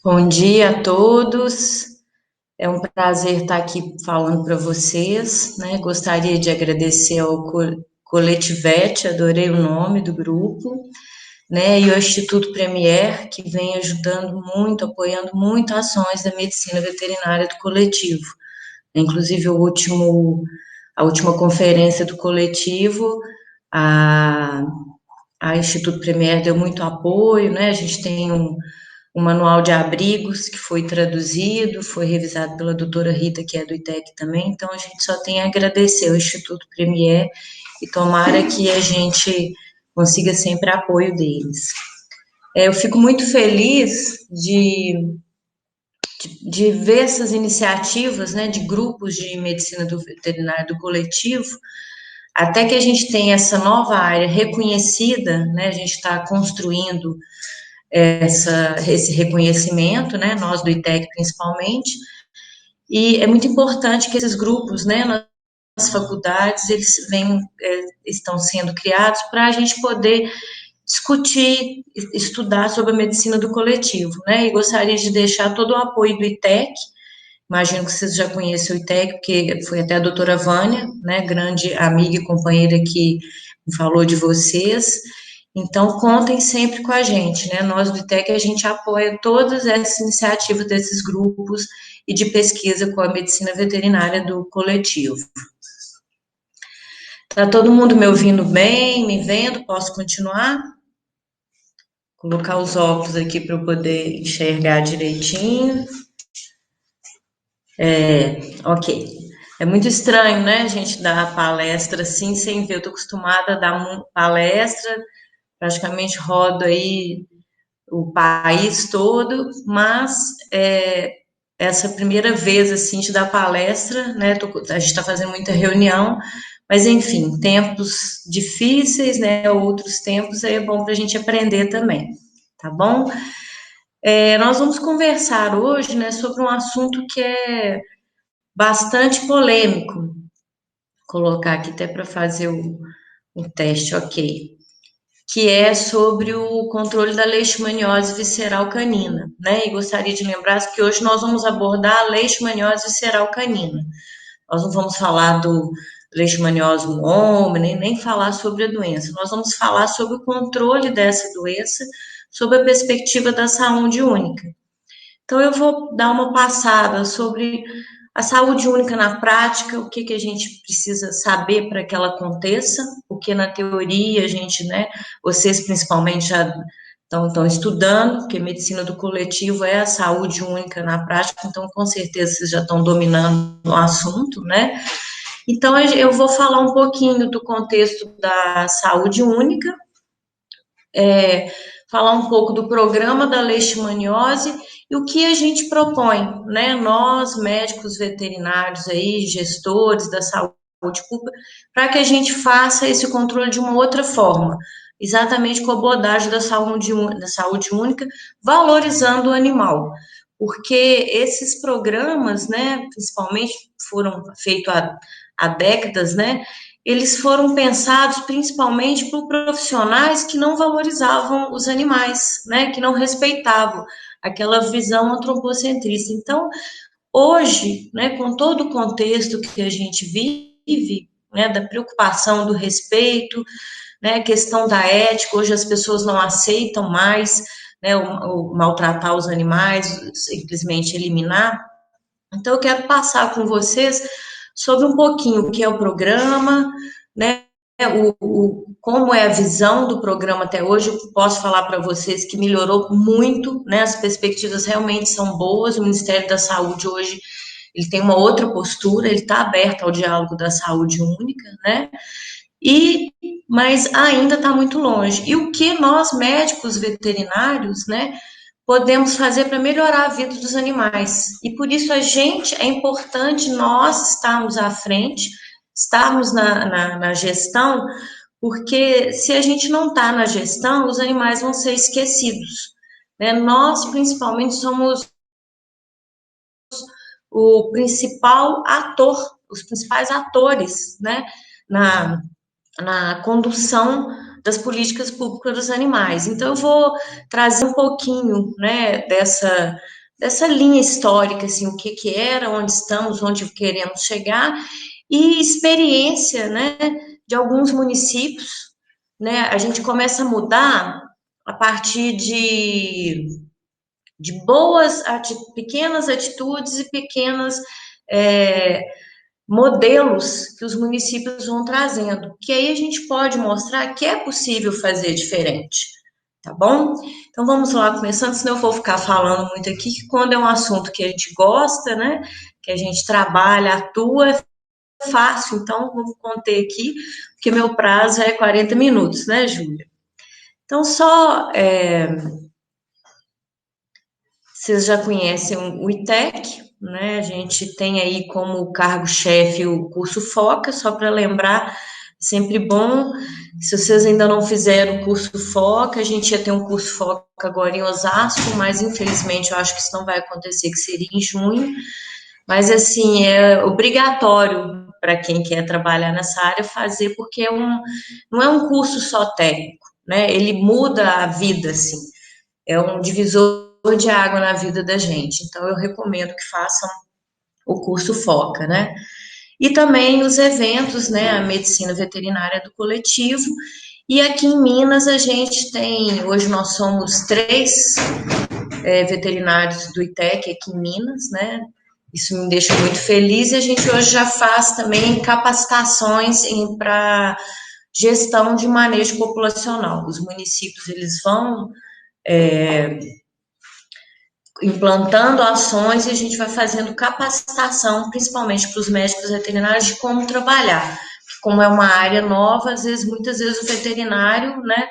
Bom dia a todos. É um prazer estar aqui falando para vocês, né? Gostaria de agradecer ao Coletivete, adorei o nome do grupo, né? E ao Instituto Premier, que vem ajudando muito, apoiando muito ações da medicina veterinária do coletivo. Inclusive, a última conferência do coletivo, a, a Instituto Premier deu muito apoio, né? A gente tem um manual de abrigos que foi traduzido, foi revisado pela doutora Rita, que é do ITEC também, então a gente só tem a agradecer ao Instituto Premier e tomara que a gente consiga sempre apoio deles. Eu fico muito feliz de ver essas iniciativas, né, de grupos de medicina do veterinário do coletivo, até que a gente tenha essa nova área reconhecida, né, a gente está construindo esse reconhecimento, né, nós do ITEC principalmente, e é muito importante que esses grupos, né, nas faculdades, eles estão sendo criados para a gente poder discutir, estudar sobre a medicina do coletivo, né, e gostaria de deixar todo o apoio do ITEC. Imagino que vocês já conhecem o ITEC, porque foi até a doutora Vânia, né, grande amiga e companheira que me falou de vocês. Então, contem sempre com a gente, né? Nós do ITEC, a gente apoia todas essas iniciativas desses grupos e de pesquisa com a medicina veterinária do coletivo. Tá todo mundo me ouvindo bem, me vendo? Posso continuar? Colocar os óculos aqui para eu poder enxergar direitinho. Ok. É muito estranho, né, a gente dar palestra assim, sem ver. Eu tô acostumada a dar palestra, praticamente rodo aí o país todo, mas essa primeira vez, assim, de dar palestra, né, a gente está fazendo muita reunião, mas, enfim, tempos difíceis, né, outros tempos, aí é bom para a gente aprender também, tá bom? Nós vamos conversar hoje, né, sobre um assunto que é bastante polêmico. Vou colocar aqui até para fazer o teste, ok. Que é sobre o controle da leishmaniose visceral canina, né? E gostaria de lembrar que hoje nós vamos abordar a leishmaniose visceral canina. Nós não vamos falar do leishmaniose no homem, nem falar sobre a doença. Nós vamos falar sobre o controle dessa doença, sob a perspectiva da saúde única. Então, eu vou dar uma passada sobre a saúde única na prática, o que a gente precisa saber para que ela aconteça, porque na teoria a gente, né, vocês principalmente já estão estudando, porque medicina do coletivo é a saúde única na prática, então com certeza vocês já estão dominando o assunto, né? Então eu vou falar um pouquinho do contexto da saúde única, falar um pouco do programa da leishmaniose e o que a gente propõe, né? Nós, médicos veterinários aí, gestores da saúde pública, para que a gente faça esse controle de uma outra forma, exatamente com a abordagem da saúde única, valorizando o animal. Porque esses programas, né, principalmente foram feitos há décadas, né, eles foram pensados principalmente por profissionais que não valorizavam os animais, né, que não respeitavam aquela visão antropocentrista. Então, hoje, né, com todo o contexto que a gente vive, né, da preocupação do respeito, né, a questão da ética, hoje as pessoas não aceitam mais, né, o maltratar os animais, simplesmente eliminar. Então, eu quero passar com vocês sobre um pouquinho o que é o programa, né? Como é a visão do programa até hoje. Eu posso falar para vocês que melhorou muito, né? As perspectivas realmente são boas. O Ministério da Saúde hoje ele tem uma outra postura, ele está aberto ao diálogo da saúde única, né? Mas ainda está muito longe. E o que nós, médicos veterinários, né, podemos fazer para melhorar a vida dos animais. E por isso é importante nós estarmos à frente, estarmos na gestão, porque se a gente não está na gestão, os animais vão ser esquecidos, né? Nós, principalmente, somos o principal ator, os principais atores, né, na, na condução das políticas públicas dos animais. Então, eu vou trazer um pouquinho, né, dessa linha histórica, assim, o que que era, onde estamos, onde queremos chegar, e experiência, né, de alguns municípios, né, a gente começa a mudar a partir de pequenas atitudes e pequenas é, modelos que os municípios vão trazendo, que aí a gente pode mostrar que é possível fazer diferente, tá bom? Então vamos lá, começando, senão eu vou ficar falando muito aqui, que quando é um assunto que a gente gosta, né, que a gente trabalha, atua, é fácil, então vamos conter aqui, porque meu prazo é 40 minutos, né, Júlia? Então, vocês já conhecem o ITEC, né? A gente tem aí como cargo-chefe o curso FOCA, só para lembrar, sempre bom. Se vocês ainda não fizeram o curso FOCA, a gente ia ter um curso FOCA agora em Osasco, mas infelizmente eu acho que isso não vai acontecer, que seria em junho. Mas assim, é obrigatório para quem quer trabalhar nessa área fazer, porque não é um curso só técnico, né? Ele muda a vida, assim. É um divisor de água na vida da gente. Então, eu recomendo que façam o curso FOCA, né? E também os eventos, né? A medicina veterinária do coletivo. E aqui em Minas a gente tem, hoje nós somos três veterinários do ITEC aqui em Minas, né? Isso me deixa muito feliz e a gente hoje já faz também capacitações para gestão de manejo populacional. Os municípios eles vão implantando ações e a gente vai fazendo capacitação, principalmente para os médicos veterinários, de como trabalhar. Como é uma área nova, muitas vezes o veterinário, né,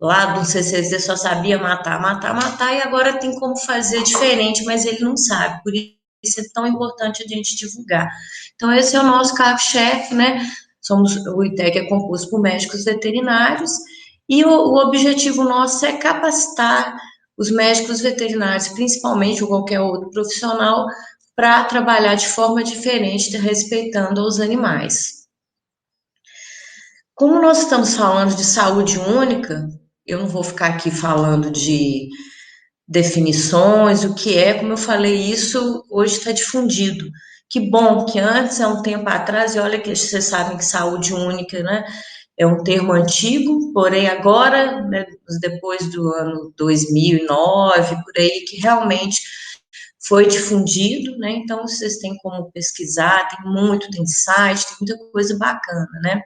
lá do CCZ só sabia matar, matar, matar, e agora tem como fazer diferente, mas ele não sabe. Por isso é tão importante a gente divulgar. Então, esse é o nosso cargo-chefe, né? O ITEC é composto por médicos veterinários, e o objetivo nosso é capacitar os médicos veterinários, principalmente ou qualquer outro profissional, para trabalhar de forma diferente, respeitando os animais. Como nós estamos falando de saúde única, eu não vou ficar aqui falando de definições, o que é, como eu falei, isso hoje está difundido. Que bom que antes, há um tempo atrás, e olha que vocês sabem que saúde única, né, é um termo antigo, porém agora, né, depois do ano 2009, por aí, que realmente foi difundido, né, então vocês têm como pesquisar, tem site, tem muita coisa bacana, né,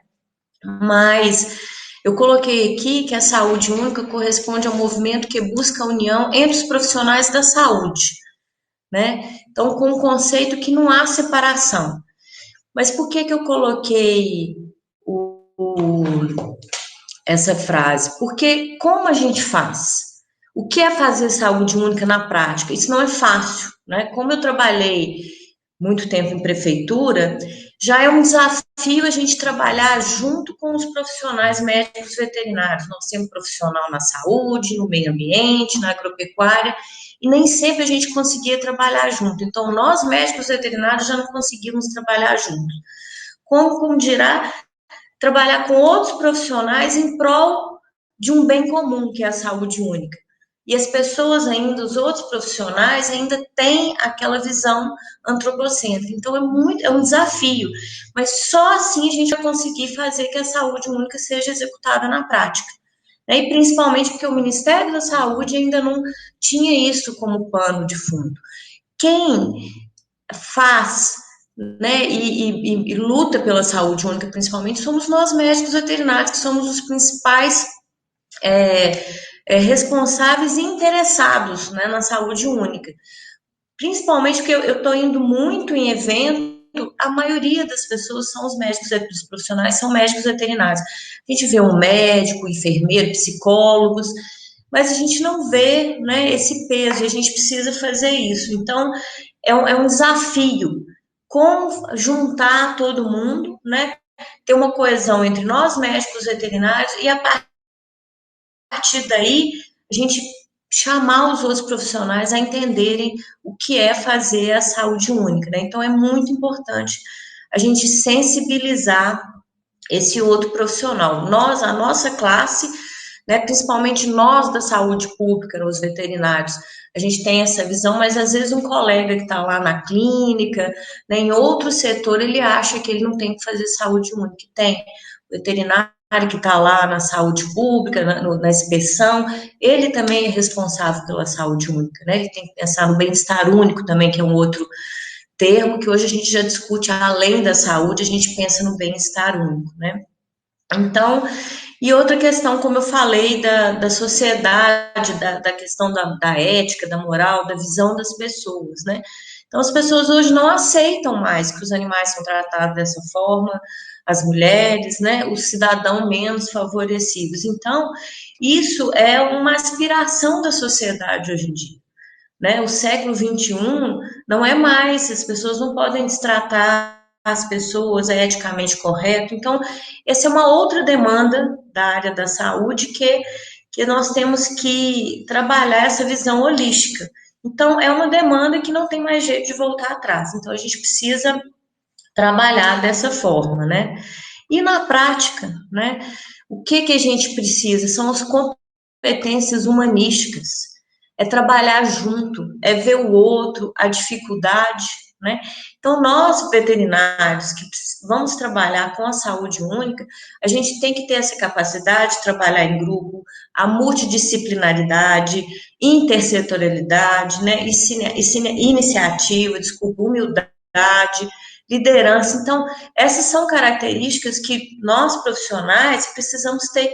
mas eu coloquei aqui que a saúde única corresponde ao movimento que busca a união entre os profissionais da saúde, né? Então, com o conceito que não há separação. Mas por que eu coloquei essa frase? Porque como a gente faz? O que é fazer saúde única na prática? Isso não é fácil, né? Como eu trabalhei muito tempo em prefeitura, já é um desafio a gente trabalhar junto com os profissionais médicos veterinários. Nós temos profissional na saúde, no meio ambiente, na agropecuária, e nem sempre a gente conseguia trabalhar junto. Então, nós médicos veterinários já não conseguimos trabalhar juntos. Como dirá, trabalhar com outros profissionais em prol de um bem comum, que é a saúde única. E as pessoas ainda, os outros profissionais ainda têm aquela visão antropocêntrica. Então é um desafio, mas só assim a gente vai conseguir fazer que a saúde única seja executada na prática. Né? E principalmente porque o Ministério da Saúde ainda não tinha isso como pano de fundo. Quem faz, né, e luta pela saúde única, principalmente, somos nós médicos veterinários, que somos os principais responsáveis e interessados, né, na saúde única. Principalmente porque eu estou indo muito em evento, a maioria das pessoas são os médicos, os profissionais são médicos veterinários. A gente vê um médico, enfermeiro, psicólogos, mas a gente não vê, né, esse peso, e a gente precisa fazer isso. Então, é um desafio como juntar todo mundo, né, Ter uma coesão entre nós, médicos veterinários, e a partir daí a gente chamar os outros profissionais a entenderem o que é fazer a saúde única, né? Então é muito importante a gente sensibilizar esse outro profissional. Nós, a nossa classe, né, principalmente nós da saúde pública, os veterinários, a gente tem essa visão, mas às vezes um colega que está lá na clínica, né, em outro setor, ele acha que ele não tem que fazer saúde única. Tem. O veterinário que está lá na saúde pública, na inspeção, ele também é responsável pela saúde única, né? Ele tem que pensar no bem-estar único também, que é um outro termo que hoje a gente já discute além da saúde, a gente pensa no bem-estar único, né? Então, e outra questão, como eu falei, da sociedade, da questão da ética, da moral, da visão das pessoas, né? Então, as pessoas hoje não aceitam mais que os animais são tratados dessa forma, as mulheres, né? Os cidadãos menos favorecidos. Então, isso é uma aspiração da sociedade hoje em dia, né? O século XXI não é mais, as pessoas não podem destratar as pessoas é eticamente correto. Então, essa é uma outra demanda da área da saúde que nós temos que trabalhar essa visão holística. Então, é uma demanda que não tem mais jeito de voltar atrás. Então, a gente precisa trabalhar dessa forma, né? E na prática, né? O que a gente precisa são as competências humanísticas, é trabalhar junto, é ver o outro, a dificuldade, né? Então, nós, veterinários, que vamos trabalhar com a saúde única, a gente tem que ter essa capacidade de trabalhar em grupo, a multidisciplinaridade, intersetorialidade, né? Iniciativa, desculpa, humildade, liderança. Então, essas são características que nós, profissionais, precisamos ter,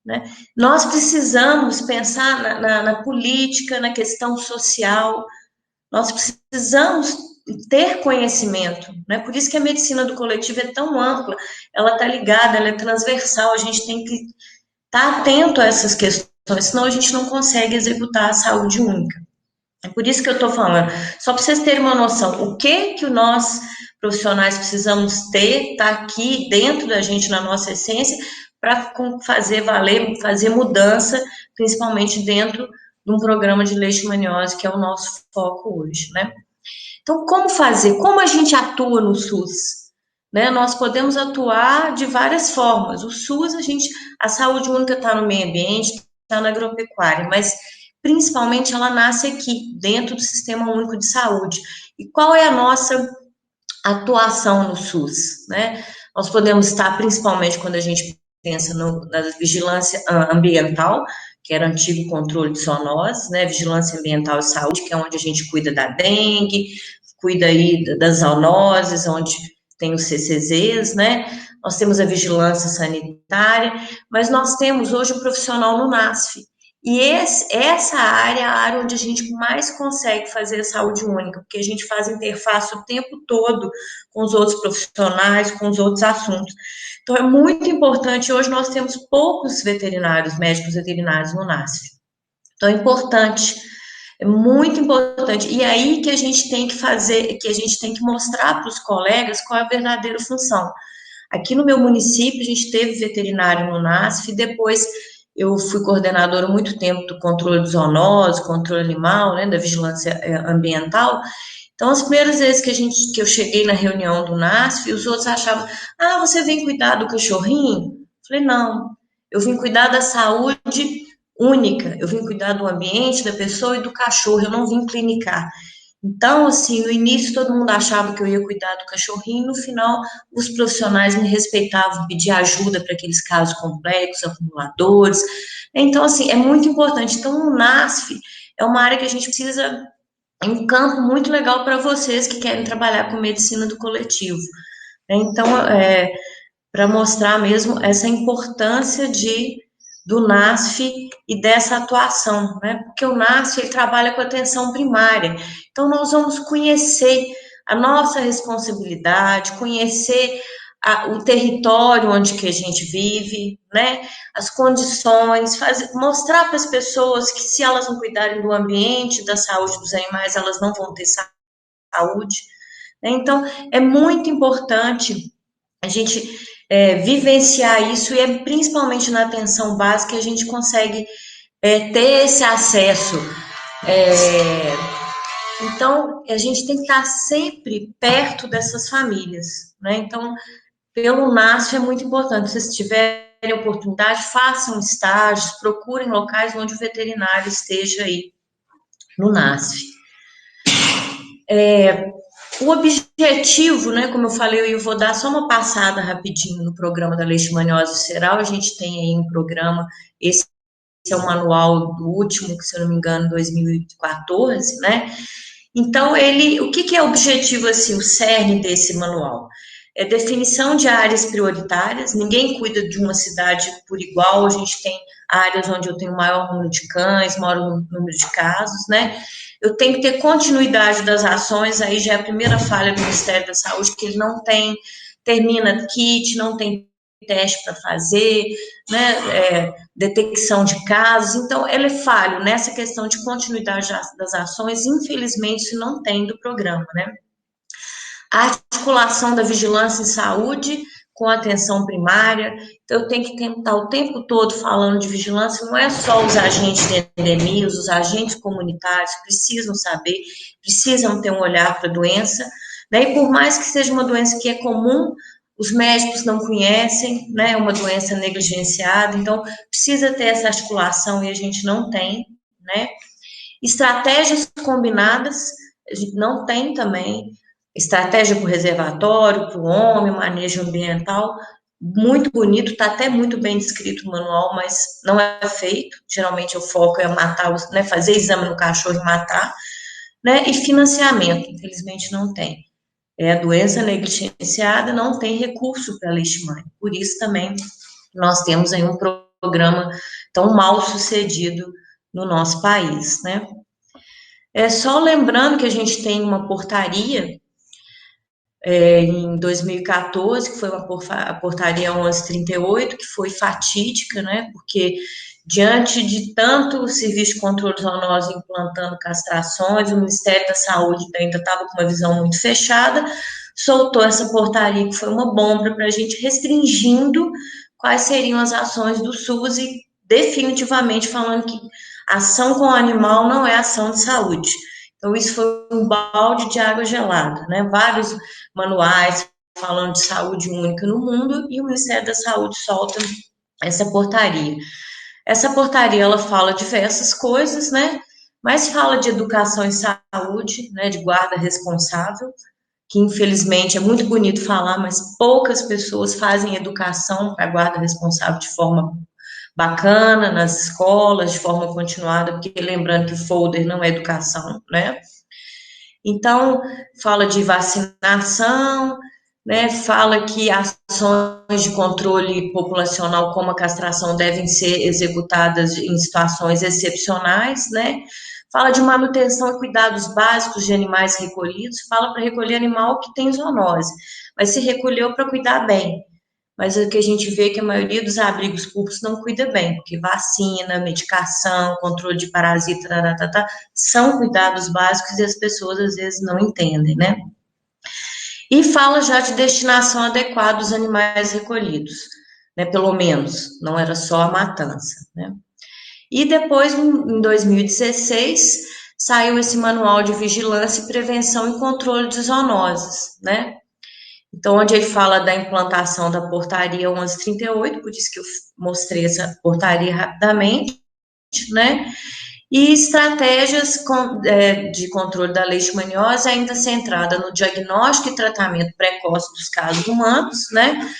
né? Nós precisamos pensar na política, na questão social, nós precisamos ter conhecimento, né? Por isso que a medicina do coletivo é tão ampla, ela está ligada, ela é transversal, a gente tem que estar atento a essas questões, senão a gente não consegue executar a saúde única. É por isso que eu estou falando, só para vocês terem uma noção, o que nós profissionais precisamos ter, está aqui dentro da gente, na nossa essência, para fazer valer, fazer mudança, principalmente dentro de um programa de leishmaniose, que é o nosso foco hoje, né? Então, como fazer? Como a gente atua no SUS? Né? Nós podemos atuar de várias formas. O SUS, a saúde única está no meio ambiente, está na agropecuária, mas principalmente ela nasce aqui, dentro do Sistema Único de Saúde. E qual é a nossa atuação no SUS? Né? Nós podemos estar, principalmente quando a gente pensa na vigilância ambiental, que era o antigo controle de zoonoses, né? Vigilância ambiental e saúde, que é onde a gente cuida da dengue, cuida aí das zoonoses, onde tem os CCZs, né? Nós temos a vigilância sanitária, mas nós temos hoje o profissional no NASF. E essa área é a área onde a gente mais consegue fazer a saúde única, porque a gente faz interface o tempo todo com os outros profissionais, com os outros assuntos. Então, é muito importante. Hoje nós temos poucos veterinários, médicos veterinários no NASF. Então, é importante, é muito importante. E aí que a gente tem que fazer, que a gente tem que mostrar para os colegas qual é a verdadeira função. Aqui no meu município, a gente teve veterinário no NASF, e depois eu fui coordenadora há muito tempo do controle de zoonose, controle animal, né, da vigilância ambiental. Então, as primeiras vezes que eu cheguei na reunião do NASF, os outros achavam, você vem cuidar do cachorrinho? Eu falei, não, eu vim cuidar da saúde única, eu vim cuidar do ambiente, da pessoa e do cachorro, eu não vim clinicar. Então, assim, no início todo mundo achava que eu ia cuidar do cachorrinho, no final os profissionais me respeitavam, pediam ajuda para aqueles casos complexos, acumuladores. Então, assim, é muito importante. Então, o NASF é uma área que a gente precisa, é um campo muito legal para vocês que querem trabalhar com medicina do coletivo. Então, para mostrar mesmo essa importância do NASF e dessa atuação, né? Porque o NASF ele trabalha com atenção primária. Então nós vamos conhecer a nossa responsabilidade, conhecer o território onde que a gente vive, né? As condições, mostrar para as pessoas que se elas não cuidarem do ambiente, da saúde dos animais, elas não vão ter saúde. Né? Então é muito importante a gente vivenciar isso, e é principalmente na atenção básica que a gente consegue ter esse acesso. É, então, a gente tem que estar sempre perto dessas famílias, né? Então, pelo NASF é muito importante. Se vocês tiverem oportunidade, façam estágios, procurem locais onde o veterinário esteja aí no NASF. O objetivo, né, como eu falei, eu vou dar só uma passada rapidinho no programa da leishmaniose visceral. A gente tem aí um programa, esse é o manual do último, que se eu não me engano, 2014, né? Então, o que é o objetivo, assim, o cerne desse manual? É definição de áreas prioritárias, ninguém cuida de uma cidade por igual, a gente tem áreas onde eu tenho maior número de cães, maior número de casos, né? Eu tenho que ter continuidade das ações, aí já é a primeira falha do Ministério da Saúde, que ele não tem, termina kit, não tem teste para fazer, né, detecção de casos, então ele é falho nessa questão de continuidade das ações, infelizmente isso não tem do programa, né. A articulação da vigilância em saúde com a atenção primária, então eu tenho que tentar o tempo todo falando de vigilância, não é só os agentes de endemias, os agentes comunitários precisam saber, precisam ter um olhar para a doença, né, e por mais que seja uma doença que é comum, os médicos não conhecem, né, é uma doença negligenciada, então precisa ter essa articulação e a gente não tem, né. Estratégias combinadas, a gente não tem também, estratégia para o reservatório, para o homem, manejo ambiental, muito bonito, está até muito bem descrito no manual, mas não é feito. Geralmente o foco é matar, né, fazer exame no cachorro e matar, né? E financiamento, infelizmente não tem. É a doença negligenciada, não tem recurso para a leishmania. Por isso também nós temos aí um programa tão mal sucedido no nosso país, né? É só lembrando que a gente tem uma portaria em 2014, que foi a portaria 1138, que foi fatídica, né? Porque diante de tanto o Serviço de Controle de Zoonose implantando castrações, o Ministério da Saúde ainda estava com uma visão muito fechada, soltou essa portaria que foi uma bomba para a gente restringindo quais seriam as ações do SUS e definitivamente falando que ação com o animal não é ação de saúde. Então, isso foi um balde de água gelada, né? Vários manuais falando de saúde única no mundo e o Ministério da Saúde solta essa portaria. Essa portaria, ela fala diversas coisas, né? Mas fala de educação em saúde, né? De guarda responsável, que infelizmente é muito bonito falar, mas poucas pessoas fazem educação para guarda responsável de forma bacana, nas escolas, de forma continuada, porque lembrando que folder não é educação, né? Então, fala de vacinação, né? Fala que ações de controle populacional, como a castração, devem ser executadas em situações excepcionais, né? Fala de manutenção e cuidados básicos de animais recolhidos, fala para recolher animal que tem zoonose, mas se recolheu para cuidar bem. Mas o que a gente vê é que a maioria dos abrigos públicos não cuida bem, porque vacina, medicação, controle de parasita, são cuidados básicos e as pessoas às vezes não entendem, né? E fala já de destinação adequada dos animais recolhidos, né? Pelo menos, não era só a matança, né? E depois, em 2016, saiu esse manual de vigilância e prevenção e controle de zoonoses, né? Então, onde ele fala da implantação da portaria 1138, por isso que eu mostrei essa portaria rapidamente, né? E estratégias de controle da leishmaniose ainda centrada no diagnóstico e tratamento precoce dos casos humanos, né?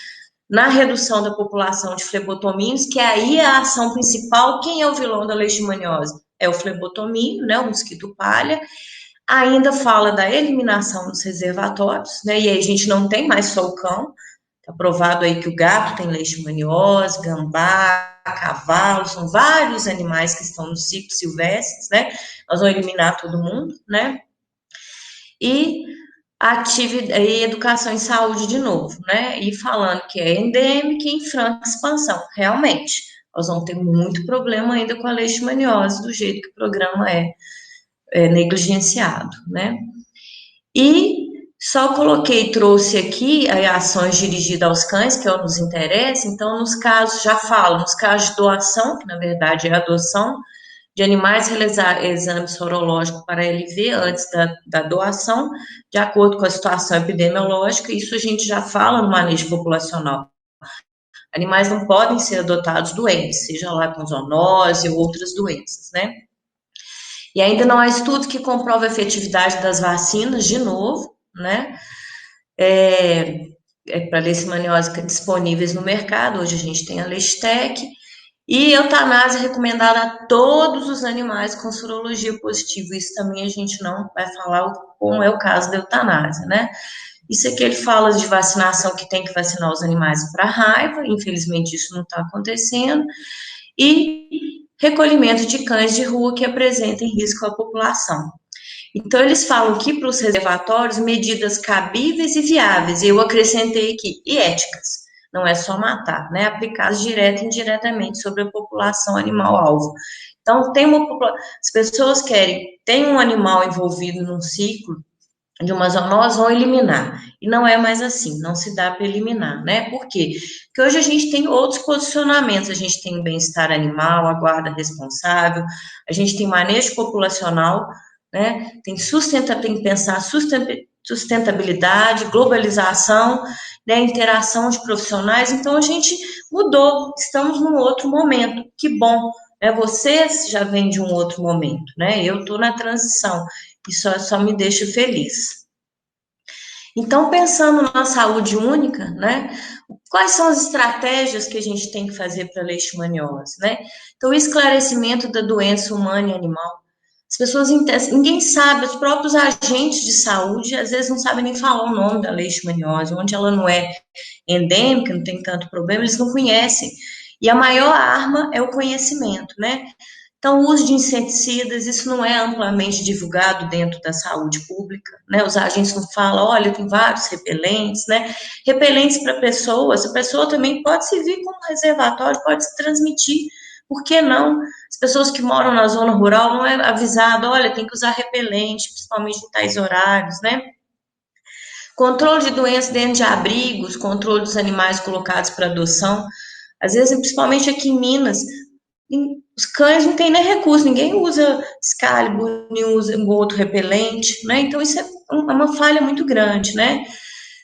Na redução da população de flebotomínios, que aí é a ação principal. Quem é o vilão da leishmaniose? É o flebotomínio, né? O mosquito palha. Ainda fala da eliminação dos reservatórios, né? E aí a gente não tem mais só o cão. Está provado aí que o gato tem leishmaniose, gambá, cavalo, são vários animais que estão nos ciclos silvestres, né? Nós vamos eliminar todo mundo, né? E e educação em saúde de novo, né? E falando que é endêmica e em franca expansão. Realmente, nós vamos ter muito problema ainda com a leishmaniose, do jeito que o programa é negligenciado, né? E Só coloquei, trouxe aqui ações dirigidas aos cães, que é o que nos interessa. Então, nos casos, já falo, nos casos de doação, que na verdade é adoção, de animais, realizar exame sorológico para LV antes da doação, de acordo com a situação epidemiológica. Isso a gente já fala no manejo populacional. Animais não podem ser adotados doentes, seja lá com zoonose ou outras doenças, né? E ainda não há estudo que comprove a efetividade das vacinas, de novo, né? Para leishmaniose disponíveis no mercado. Hoje a gente tem a Leistec. E eutanásia recomendada a todos os animais com sorologia positiva. Isso também a gente não vai falar como é o caso da eutanásia, né? Isso aqui ele fala de vacinação, que tem que vacinar os animais para raiva, infelizmente isso não está acontecendo, e recolhimento de cães de rua que apresentem risco à população. Então, eles falam que para os reservatórios, medidas cabíveis e viáveis, eu acrescentei aqui, e éticas. Não é só matar, né? Aplicadas direta e indiretamente sobre a população animal-alvo. Então, as pessoas querem, tem um animal envolvido num ciclo de uma zoonose, vão eliminar. E não é mais assim, não se dá para eliminar, né? Por quê? Porque hoje a gente tem outros posicionamentos, a gente tem o bem-estar animal, a guarda responsável, a gente tem manejo populacional, né? Tem que pensar sustentabilidade, globalização, né? Interação de profissionais. Então a gente mudou, estamos num outro momento. Que bom, né? Vocês já vêm de um outro momento, né? Eu estou na transição. Isso só me deixa feliz. Então, pensando na saúde única, né? Quais são as estratégias que a gente tem que fazer para a leishmaniose, né? Então, o esclarecimento da doença humana e animal. As pessoas, ninguém sabe, os próprios agentes de saúde, às vezes não sabem nem falar o nome da leishmaniose, onde ela não é endêmica, não tem tanto problema, eles não conhecem. E a maior arma é o conhecimento, né? Então, o uso de inseticidas, isso não é amplamente divulgado dentro da saúde pública, né? Os agentes não falam, olha, tem vários repelentes, né? Repelentes para pessoas, a pessoa também pode servir como reservatório, pode se transmitir, por que não? As pessoas que moram na zona rural não é avisado, olha, tem que usar repelente, principalmente em tais horários, né? Controle de doenças dentro de abrigos, controle dos animais colocados para adoção. Às vezes, principalmente aqui em Minas, os cães não têm nem recurso, ninguém usa Excalibur, nem usa um outro repelente, né? Então, isso é uma falha muito grande, né?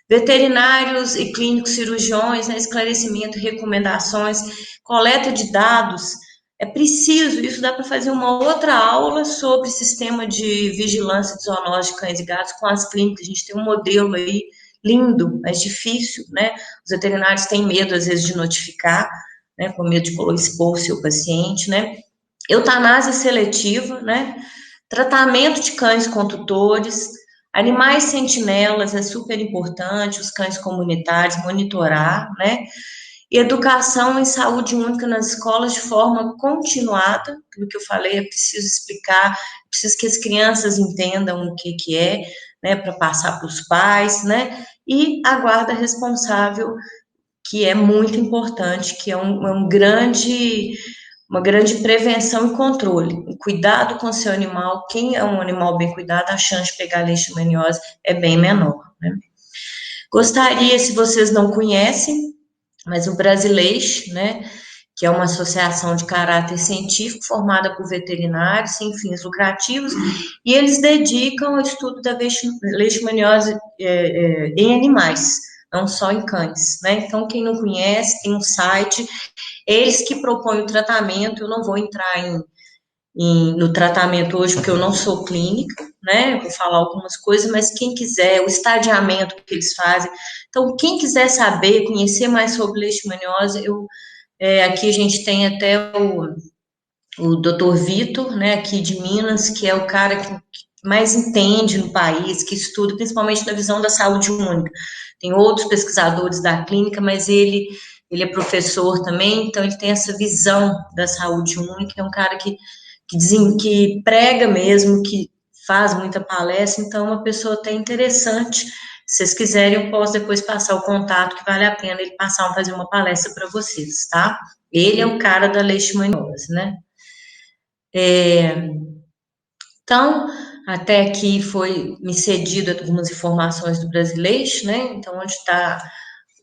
Veterinários e clínicos cirurgiões, né? Esclarecimento, recomendações, coleta de dados. É preciso, isso dá para fazer uma outra aula sobre sistema de vigilância de zoonose de cães e gatos com as clínicas. A gente tem um modelo aí lindo, mas difícil, né? Os veterinários têm medo, às vezes, de notificar, né? Com medo de expor o seu paciente, né? Eutanásia seletiva, né? Tratamento de cães com tutores, animais sentinelas é super importante, os cães comunitários, monitorar, né? E educação em saúde única nas escolas de forma continuada, aquilo que eu falei, é preciso explicar, preciso que as crianças entendam o que é, né, para passar para os pais, né? E a guarda responsável, que é muito importante, que é uma grande prevenção e controle. O cuidado com o seu animal, quem é um animal bem cuidado, a chance de pegar leishmaniose é bem menor, né? Gostaria, se vocês não conhecem, mas o Brasileixe, né, que é uma associação de caráter científico formada por veterinários sem fins lucrativos, e eles dedicam ao estudo da leishmaniose em animais, não só em cães, né? Então, quem não conhece, tem um site, eles que propõem o tratamento. Eu não vou entrar no tratamento hoje, porque eu não sou clínica, né? Vou falar algumas coisas, mas quem quiser, o estadiamento que eles fazem. Então, quem quiser saber, conhecer mais sobre leishmaniose, aqui a gente tem até o Dr. Vitor, né, aqui de Minas, que é o cara que mais entende no país, que estuda principalmente na visão da saúde única. Tem outros pesquisadores da clínica, mas ele é professor também, então ele tem essa visão da saúde única, é um cara que prega mesmo, que faz muita palestra, então é uma pessoa até interessante. Se vocês quiserem, eu posso depois passar o contato, que vale a pena ele fazer uma palestra para vocês, tá? Ele é o cara da leishmaniose, né? Então, Até aqui foi me cedido algumas informações do Brasileixo, né? Então, onde está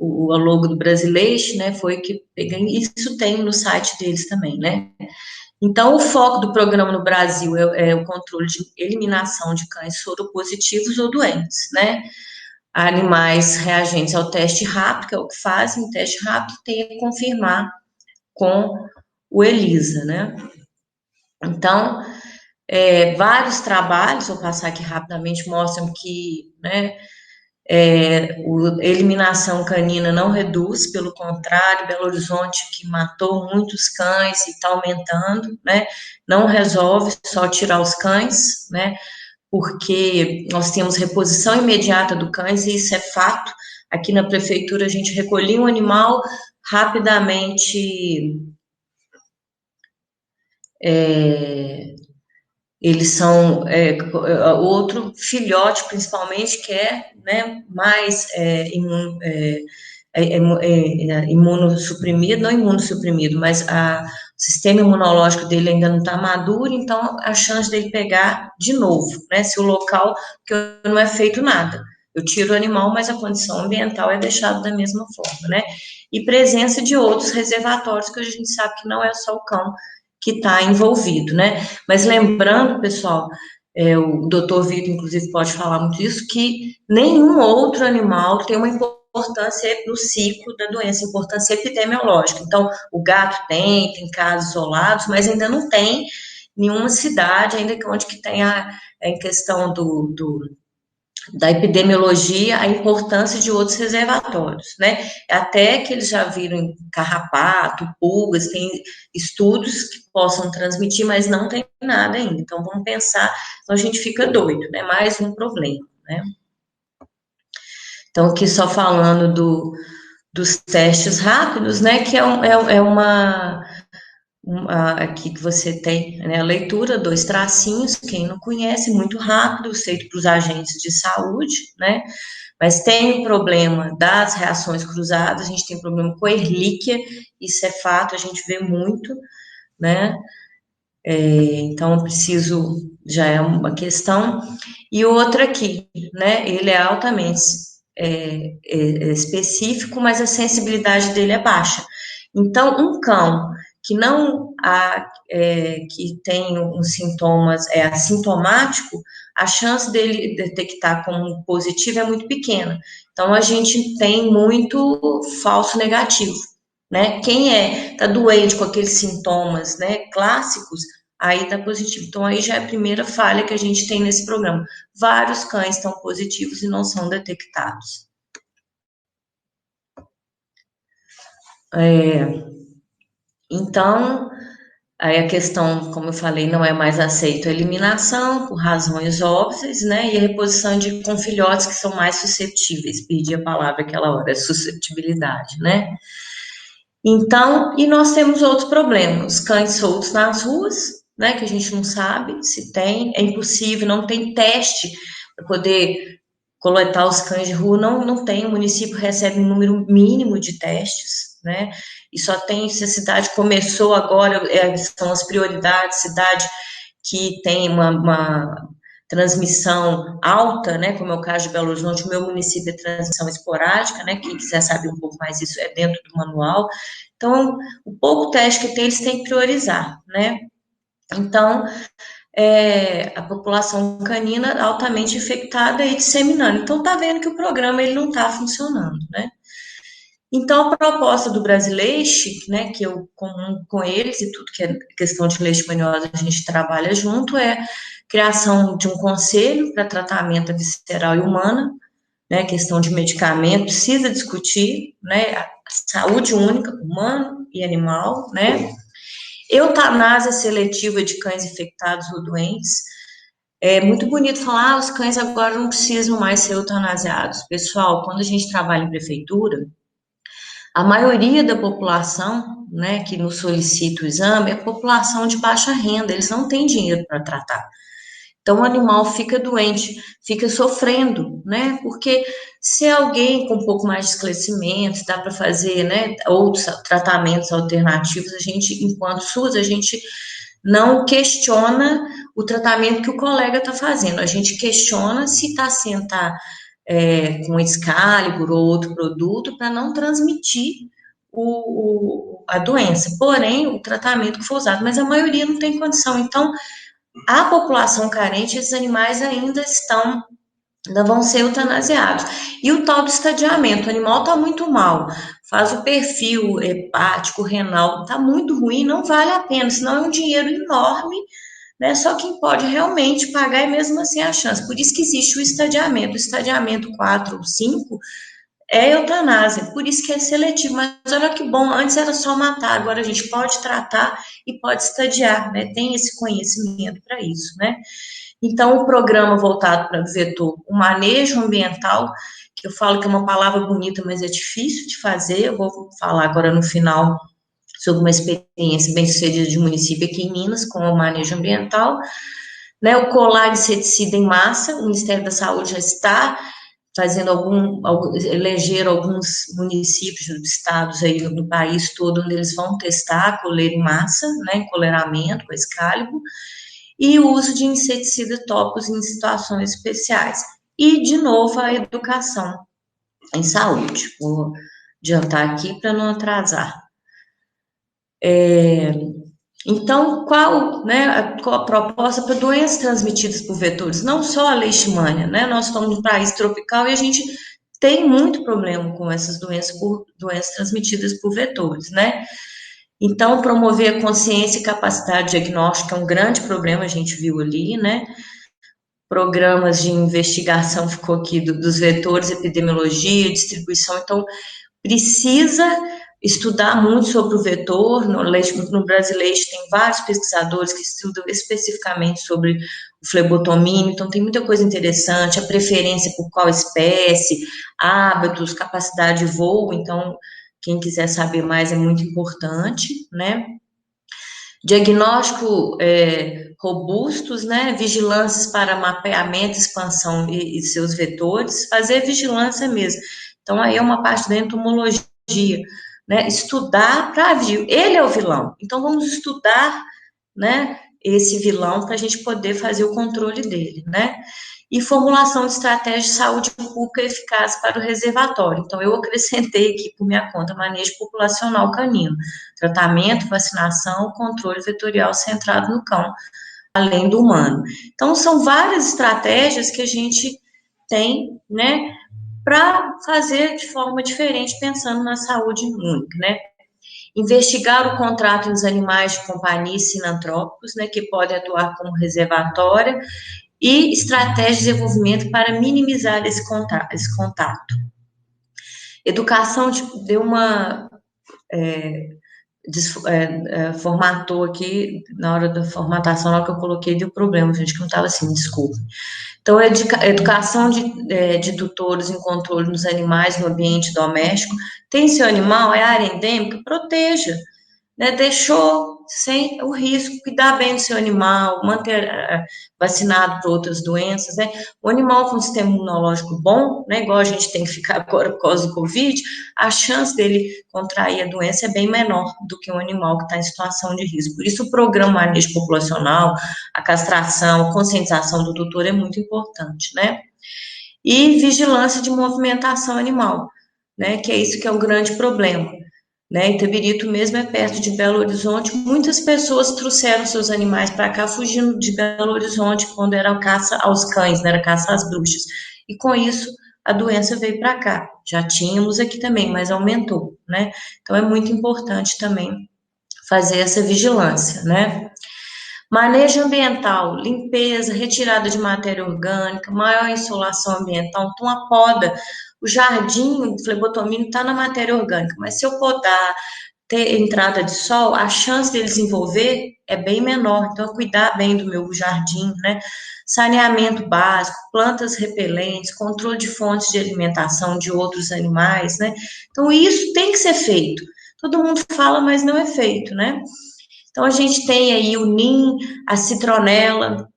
o logo do Brasileixo, né? Foi que peguei, isso tem no site deles também, né? Então, o foco do programa no Brasil é o controle de eliminação de cães soropositivos ou doentes, né? Animais reagentes ao teste rápido, que é o que fazem, o teste rápido tem que confirmar com o ELISA, né? Então, vários trabalhos, vou passar aqui rapidamente, mostram que, né, a eliminação canina não reduz, pelo contrário, Belo Horizonte, que matou muitos cães e está aumentando, né, não resolve só tirar os cães, né, porque nós temos reposição imediata do cães, e isso é fato. Aqui na prefeitura a gente recolhia um animal rapidamente, eles são outro filhote, principalmente, que é, né, mais imunossuprimido, não imunossuprimido, mas o sistema imunológico dele ainda não está maduro, então a chance dele pegar de novo, né? Se o local, que não é feito nada. Eu tiro o animal, mas a condição ambiental é deixada da mesma forma, né? E presença de outros reservatórios, que a gente sabe que não é só o cão que está envolvido, né? Mas lembrando, pessoal, o doutor Vitor, inclusive, pode falar muito isso, que nenhum outro animal tem uma importância no ciclo da doença, importância epidemiológica. Então, o gato tem casos isolados, mas ainda não tem nenhuma cidade, ainda que onde que tem em questão da epidemiologia, a importância de outros reservatórios, né? Até que eles já viram carrapato, pulgas, tem estudos que possam transmitir, mas não tem nada ainda. Então, vamos pensar, então a gente fica doido, né? Mais um problema, né? Então, aqui só falando dos testes rápidos, né? Que é aqui que você tem, né, a leitura, dois tracinhos, quem não conhece, muito rápido, feito para os agentes de saúde, né? Mas tem o problema das reações cruzadas, a gente tem problema com a erlíquia, isso é fato, a gente vê muito, né? Então, preciso, já é uma questão. E outra aqui, né? Ele é altamente específico, mas a sensibilidade dele é baixa. Então, um cão que não que tem uns sintomas, é assintomático, a chance dele detectar como positivo é muito pequena. Então, a gente tem muito falso negativo, né? Quem tá doente com aqueles sintomas, né, clássicos, aí tá positivo. Então, aí já é a primeira falha que a gente tem nesse programa. Vários cães estão positivos e não são detectados. Então, aí a questão, como eu falei, não é mais aceito a eliminação, por razões óbvias, né? E a reposição com filhotes que são mais suscetíveis. Perdi a palavra aquela hora, é suscetibilidade, né? Então, e nós temos outros problemas, cães soltos nas ruas, né, que a gente não sabe se tem, é impossível, não tem teste para poder coletar os cães de rua, não tem, o município recebe um número mínimo de testes, né, e só tem, se a cidade começou agora, são as prioridades, cidade que tem uma transmissão alta, né, como é o caso de Belo Horizonte, o meu município é transmissão esporádica, né, quem quiser saber um pouco mais disso é dentro do manual. Então, o pouco teste que tem, eles têm que priorizar, né. Então, a população canina altamente infectada e disseminando. Então, tá vendo que o programa ele não está funcionando, né. Então, a proposta do Brasileixe, né, que eu comum com eles e tudo que é questão de leishmaniose a gente trabalha junto, é criação de um conselho para tratamento visceral e humana, né, questão de medicamento, precisa discutir, né, a saúde única, humano e animal, né, eutanásia seletiva de cães infectados ou doentes. É muito bonito falar, os cães agora não precisam mais ser eutanasiados. Pessoal, quando a gente trabalha em prefeitura, a maioria da população, né, que nos solicita o exame é população de baixa renda, eles não têm dinheiro para tratar. Então, o animal fica doente, fica sofrendo, né? Porque se alguém com um pouco mais de esclarecimento, dá para fazer, né, outros tratamentos alternativos, a gente, enquanto SUS, a gente, não questiona o tratamento que o colega está fazendo. A gente questiona se está sendo com Excalibur ou outro produto para não transmitir a doença. Porém, o tratamento que foi usado, mas a maioria não tem condição. Então, a população carente, esses animais ainda vão ser eutanasiados. E o tal do estadiamento, o animal está muito mal, faz o perfil hepático, renal, está muito ruim, não vale a pena, senão é um dinheiro enorme, né? Só quem pode realmente pagar é mesmo assim a chance. Por isso que existe o estadiamento 4 ou 5 é eutanásia, por isso que é seletivo. Mas olha que bom, antes era só matar, agora a gente pode tratar e pode estadiar, né? Tem esse conhecimento para isso, né? Então, o programa voltado para o vetor, o manejo ambiental, que eu falo que é uma palavra bonita, mas é difícil de fazer, eu vou falar agora no final sobre uma experiência bem-sucedida de município aqui em Minas com o manejo ambiental, né? O colar inseticida em massa, o Ministério da Saúde já está fazendo eleger alguns municípios, estados aí no país todo, onde eles vão testar a coleira em massa, né, encoleiramento com Excalibur, e o uso de inseticida tópicos em situações especiais. E, de novo, a educação em saúde. Vou adiantar aqui para não atrasar. Então, qual a proposta para doenças transmitidas por vetores? Não só a leishmania, né? Nós estamos num país tropical e a gente tem muito problema com essas doenças transmitidas por vetores, né? Então, promover a consciência e capacidade diagnóstica é um grande problema, a gente viu ali, né? Programas de investigação ficou aqui dos vetores, epidemiologia, distribuição, então precisa estudar muito sobre o vetor. No brasileiro tem vários pesquisadores que estudam especificamente sobre o flebotomínio, então tem muita coisa interessante, a preferência por qual espécie, hábitos, capacidade de voo, então quem quiser saber mais é muito importante, né? Diagnóstico robustos, né? Vigilâncias para mapeamento, expansão e seus vetores, fazer vigilância mesmo. Então, aí é uma parte da entomologia, né? Estudar para vir. Ele é o vilão. Então, vamos estudar, né? Esse vilão para a gente poder fazer o controle dele, né? E formulação de estratégia de saúde pública eficaz para o reservatório. Então, eu acrescentei aqui por minha conta manejo populacional canino, tratamento, vacinação, controle vetorial centrado no cão, além do humano. Então, são várias estratégias que a gente tem, né, para fazer de forma diferente, pensando na saúde única, né? Investigar o contrato dos animais de companhia sinantrópicos, né, que podem atuar como reservatória, e estratégias de desenvolvimento para minimizar contato. Educação deu uma formatou aqui, na hora da formatação, na hora que eu coloquei, deu problema, gente, que não estava assim, desculpa. Então, educação de tutores em controle dos animais no ambiente doméstico. Tem seu animal, é área endêmica, proteja, né? Deixou sem o risco, cuidar bem do seu animal, manter vacinado para outras doenças, né? O animal com sistema imunológico bom, né? Igual a gente tem que ficar agora por causa do Covid, a chance dele contrair a doença é bem menor do que um animal que está em situação de risco. Por isso, o programa manejo populacional, a castração, a conscientização do tutor é muito importante, né? E vigilância de movimentação animal, né? Que é isso que é o grande problema. Né? Itabirito mesmo é perto de Belo Horizonte. Muitas pessoas trouxeram seus animais para cá, fugindo de Belo Horizonte quando era caça aos cães, né? Era caça às bruxas. E com isso a doença veio para cá. Já tínhamos aqui também, mas aumentou, né? Então é muito importante também fazer essa vigilância, né? Manejo ambiental, limpeza, retirada de matéria orgânica, maior insolação ambiental, então a poda, o jardim, o flebotomínio está na matéria orgânica, mas se eu podar, ter entrada de sol, a chance dele desenvolver é bem menor, então cuidar bem do meu jardim, né? Saneamento básico, plantas repelentes, controle de fontes de alimentação de outros animais, né? Então isso tem que ser feito. Todo mundo fala, mas não é feito, né? Então, a gente tem aí o NIM, a citronela,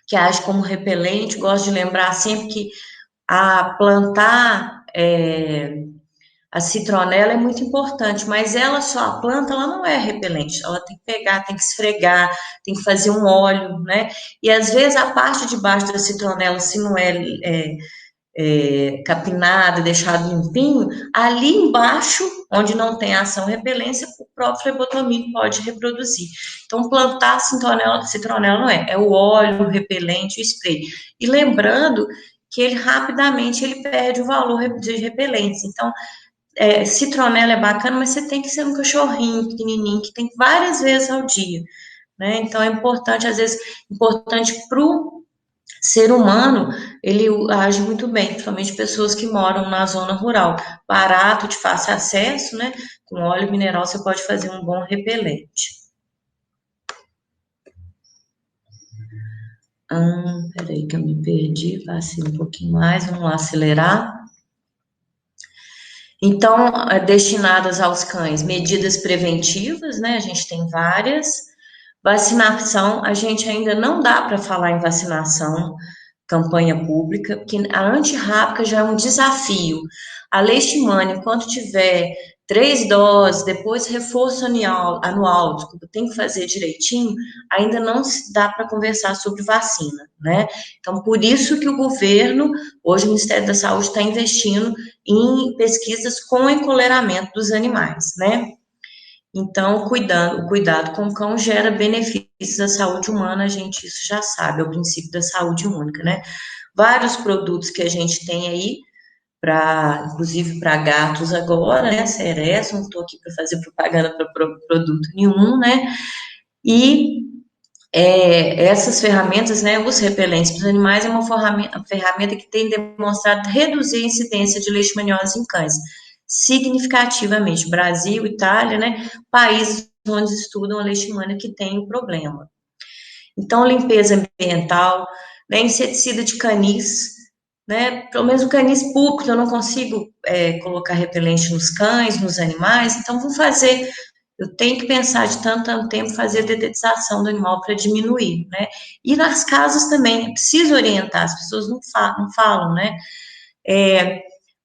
que age como repelente. Gosto de lembrar sempre que a plantar A citronela é muito importante, mas ela só, a planta, ela não é repelente. Ela tem que pegar, tem que esfregar, tem que fazer um óleo, né? E às vezes a parte de baixo da citronela, se não capinada, deixado limpinho, ali embaixo, onde não tem ação repelência, o próprio flebotomínio pode reproduzir. Então, plantar citronela não é o óleo, o repelente, o spray. E lembrando que ele rapidamente ele perde o valor de repelência. Então, citronela é bacana, mas você tem que ser um cachorrinho pequenininho, que tem várias vezes ao dia, né? Então, é importante, às vezes, importante para o ser humano, ele age muito bem, principalmente pessoas que moram na zona rural. Barato, de fácil acesso, né? Com óleo mineral você pode fazer um bom repelente. Peraí que eu me perdi, passei um pouquinho mais, vamos lá acelerar. Então, destinadas aos cães, medidas preventivas, né? A gente tem várias. Vacinação, a gente ainda não dá para falar em vacinação, campanha pública, porque a antirrábica já é um desafio. A leishmania, enquanto tiver 3 doses, depois reforço anual, desculpa, tem que fazer direitinho, ainda não se dá para conversar sobre vacina, né? Então, por isso que o governo, hoje o Ministério da Saúde está investindo em pesquisas com encoleiramento dos animais, né? Então, o cuidado com o cão gera benefícios à saúde humana, a gente isso já sabe, é o princípio da saúde única, né? Vários produtos que a gente tem aí, inclusive para gatos agora, né? Cereço, não estou aqui para fazer propaganda para produto nenhum, né? E essas ferramentas, né, os repelentes para os animais, é uma ferramenta que tem demonstrado reduzir a incidência de leishmaniose em cães, significativamente. Brasil, Itália, né, países onde estudam a leishmania que tem o problema. Então, limpeza ambiental, né, inseticida de canis, né, pelo menos o canis público, eu não consigo colocar repelente nos cães, nos animais, então vou fazer. Eu tenho que pensar de tanto tempo fazer a dedetização do animal para diminuir, né? E nas casas também, é preciso orientar, as pessoas não falam, né?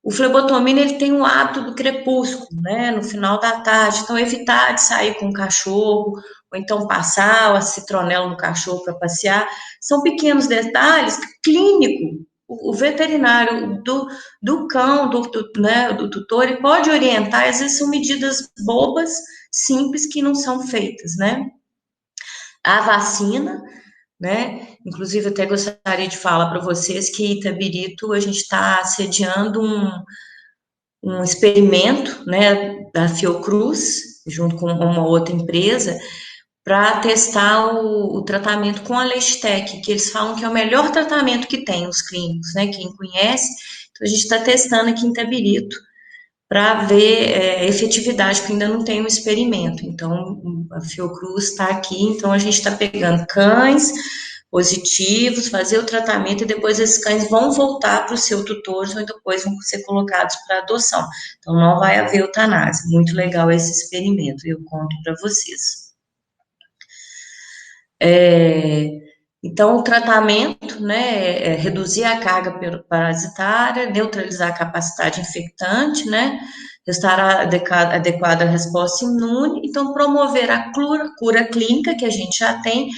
O flebotomina, ele tem o hábito do crepúsculo, né? No final da tarde, então evitar de sair com o cachorro, ou então passar a citronela no cachorro para passear, são pequenos detalhes que clínico, o veterinário do cão, né, do tutor, ele pode orientar, às vezes são medidas bobas, simples, que não são feitas, né? A vacina, né? Inclusive, até gostaria de falar para vocês que Itabirito, a gente está sediando um experimento, né, da Fiocruz, junto com uma outra empresa, para testar o tratamento com a Leishtec, que eles falam que é o melhor tratamento que tem os clínicos, né? Quem conhece, então a gente está testando aqui em Itabirito para ver efetividade, que ainda não tem um experimento. Então, a Fiocruz está aqui, então a gente está pegando cães positivos, fazer o tratamento e depois esses cães vão voltar para o seu tutor ou depois vão ser colocados para adoção. Então, não vai haver eutanásia. Muito legal esse experimento, eu conto para vocês. Então, o tratamento, né, é reduzir a carga parasitária, neutralizar a capacidade infectante, né, restaurar a adequada resposta imune, então promover a cura clínica, que a gente já tem,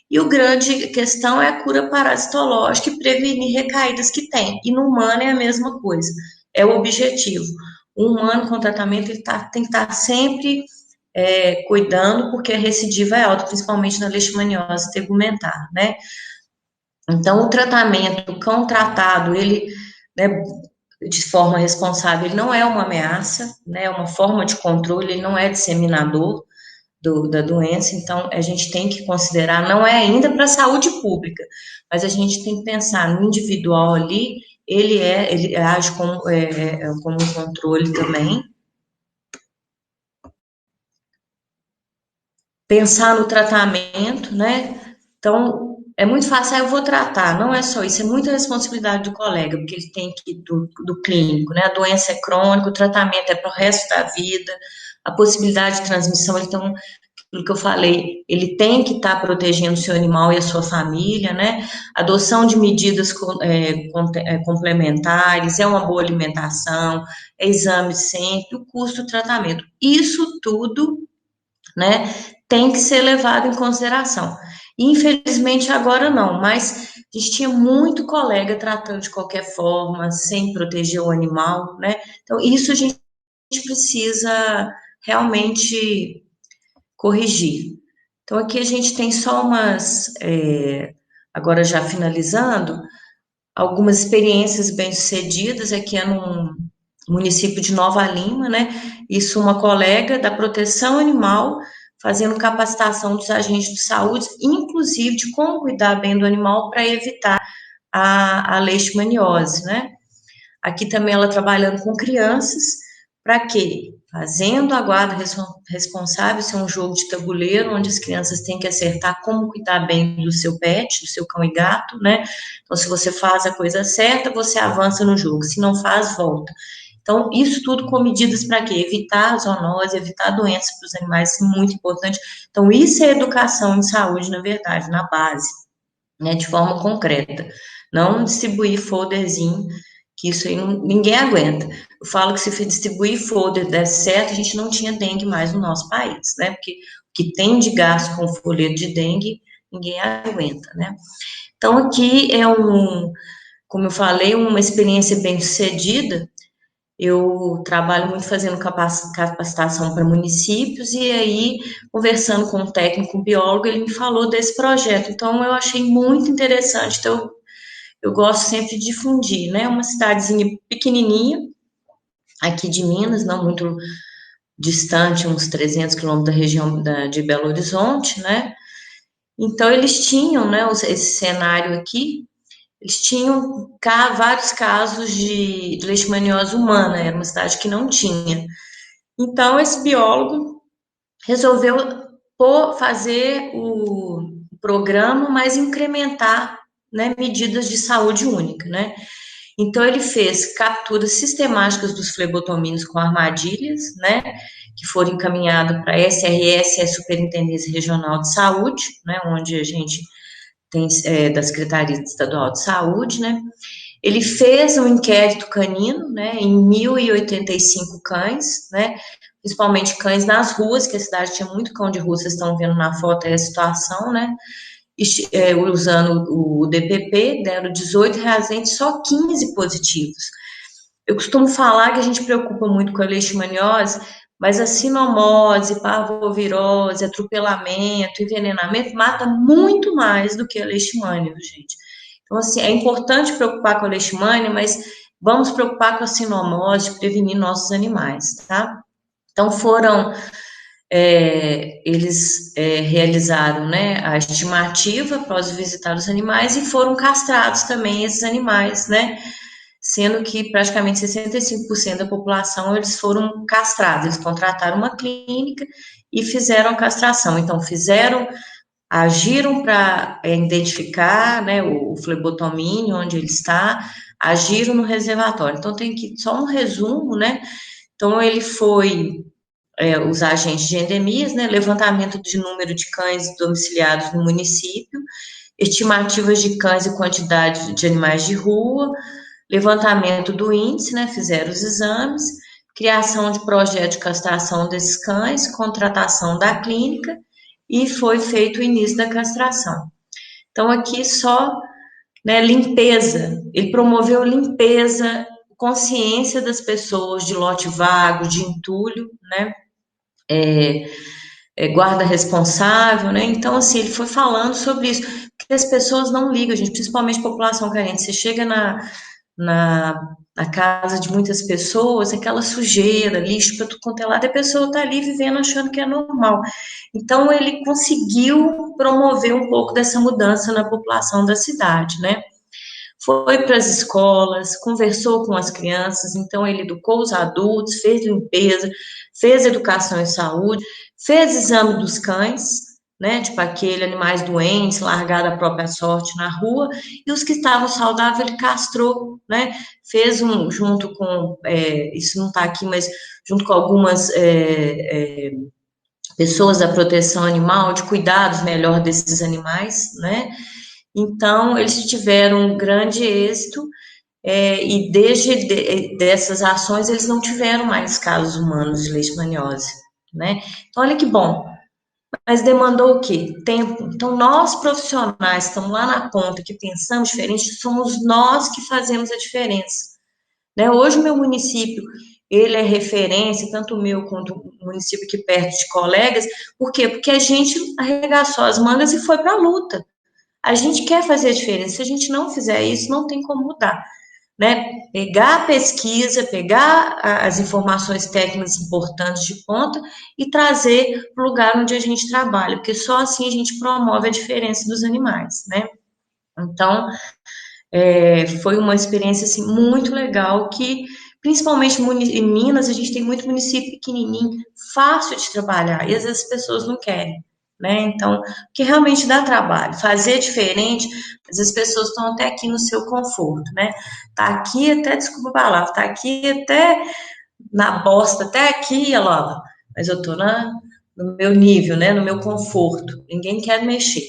e o grande questão é a cura parasitológica e prevenir recaídas que tem. E no humano é a mesma coisa, é o objetivo. O humano com tratamento ele tem que estar sempre cuidando, porque a recidiva é alta, principalmente na leishmaniose tegumentar, né? Então, o tratamento, o cão tratado, ele, né, de forma responsável, ele não é uma ameaça, né, é uma forma de controle, ele não é disseminador da doença, então a gente tem que considerar, não é ainda para a saúde pública, mas a gente tem que pensar no individual ali, ele age como um controle também. Pensar no tratamento, né? Então, é muito fácil, eu vou tratar, não é só isso, é muita responsabilidade do colega, porque ele tem que, do clínico, né? A doença é crônica, o tratamento é para o resto da vida, a possibilidade de transmissão, então, aquilo que eu falei, ele tem que estar protegendo o seu animal e a sua família, né? Adoção de medidas complementares, é uma boa alimentação, é exame sempre, o custo do tratamento. Isso tudo, né, tem que ser levado em consideração. Infelizmente agora não, mas a gente tinha muito colega tratando de qualquer forma, sem proteger o animal, né? Então isso a gente precisa realmente corrigir. Então, aqui a gente tem só agora já finalizando, algumas experiências bem-sucedidas, aqui é num município de Nova Lima, né? Isso, uma colega da proteção animal fazendo capacitação dos agentes de saúde, inclusive de como cuidar bem do animal para evitar a leishmaniose, né? Aqui também ela trabalhando com crianças, para quê? Fazendo a guarda responsável, isso é um jogo de tabuleiro, onde as crianças têm que acertar como cuidar bem do seu pet, do seu cão e gato, né? Então, se você faz a coisa certa, você avança no jogo, se não faz, volta. Então, isso tudo com medidas para quê? Evitar a zoonose, evitar doenças para os animais, isso é muito importante. Então, isso é educação em saúde, na verdade, na base, né, de forma concreta. Não distribuir folderzinho, que isso aí ninguém aguenta. Eu falo que se distribuir folder der certo, a gente não tinha dengue mais no nosso país, né? Porque o que tem de gasto com folheto de dengue, ninguém aguenta, né? Então, aqui é como eu falei, uma experiência bem sucedida. Eu trabalho muito fazendo capacitação para municípios e aí, conversando com um técnico biólogo, ele me falou desse projeto. Então, eu achei muito interessante. Então, eu gosto sempre de difundir, né? Uma cidadezinha pequenininha, aqui de Minas, não muito distante, uns 300 quilômetros da região de Belo Horizonte, né? Então, eles tinham, né, esse cenário aqui, eles tinham vários casos de leishmaniose humana, era uma cidade que não tinha. Então, esse biólogo resolveu fazer o programa, mas incrementar, né, medidas de saúde única, né? Então, ele fez capturas sistemáticas dos flebotomínios com armadilhas, né, que foram encaminhadas para a SRS, a Superintendência Regional de Saúde, né, onde a gente tem da Secretaria Estadual de Saúde, né. Ele fez um inquérito canino, né, em 1.085 cães, né, principalmente cães nas ruas, que a cidade tinha muito cão de rua, vocês estão vendo na foto aí a situação, né, usando o DPP, deram 18 reagentes, só 15 positivos. Eu costumo falar que a gente preocupa muito com a leishmaniose, mas a sinomose, parvovirose, atropelamento, envenenamento mata muito mais do que a leishmania, gente. Então, assim, é importante preocupar com a leishmania, mas vamos preocupar com a sinomose, prevenir nossos animais, tá? Então, eles realizaram, né, a estimativa após visitar os animais e foram castrados também esses animais, né, sendo que praticamente 65% da população eles foram castrados, eles contrataram uma clínica e fizeram a castração, então agiram para identificar, né, o flebotomínio, onde ele está, agiram no reservatório, então tem que, só um resumo, né, então ele foi os agentes de endemias, né, levantamento de número de cães domiciliados no município, estimativas de cães e quantidade de animais de rua, levantamento do índice, né, fizeram os exames, criação de projeto de castração desses cães, contratação da clínica e foi feito o início da castração. Então, aqui só, né, limpeza, ele promoveu limpeza, consciência das pessoas de lote vago, de entulho, né, guarda responsável, né? Então, assim, ele foi falando sobre isso, porque as pessoas não ligam, gente, principalmente população carente. Você chega na casa de muitas pessoas, aquela sujeira, lixo para tudo quanto é lado, e a pessoa está ali vivendo achando que é normal. Então, ele conseguiu promover um pouco dessa mudança na população da cidade, né? Foi para as escolas, conversou com as crianças, então ele educou os adultos, fez limpeza, fez educação em saúde, fez exame dos cães, né, tipo aquele animais doentes, largado à própria sorte na rua, e os que estavam saudáveis ele castrou, né, fez junto com, isso não está aqui, mas junto com algumas pessoas da proteção animal, de cuidados melhor desses animais, né? Então, eles tiveram um grande êxito, e dessas ações eles não tiveram mais casos humanos de leishmaniose, né? Então, olha que bom. Mas demandou o quê? Tempo. Então, nós profissionais estamos lá na ponta que pensamos diferente, somos nós que fazemos a diferença, né? Hoje o meu município, ele é referência, tanto o meu quanto o município aqui perto de colegas, por quê? Porque a gente arregaçou as mangas e foi para a luta. A gente quer fazer a diferença, se a gente não fizer isso, não tem como mudar, né? Pegar a pesquisa, pegar as informações técnicas importantes de ponta e trazer para o lugar onde a gente trabalha, porque só assim a gente promove a diferença dos animais, né? Então, foi uma experiência assim, muito legal que, principalmente em Minas, a gente tem muito município pequenininho, fácil de trabalhar, e às vezes as pessoas não querem, né? Então, que realmente dá trabalho. Fazer diferente, às vezes as pessoas estão até aqui no seu conforto, né? Tá aqui até, desculpa a palavra, tá aqui até na bosta, até aqui, Lola, mas eu tô no meu nível, né? No meu conforto. Ninguém quer mexer.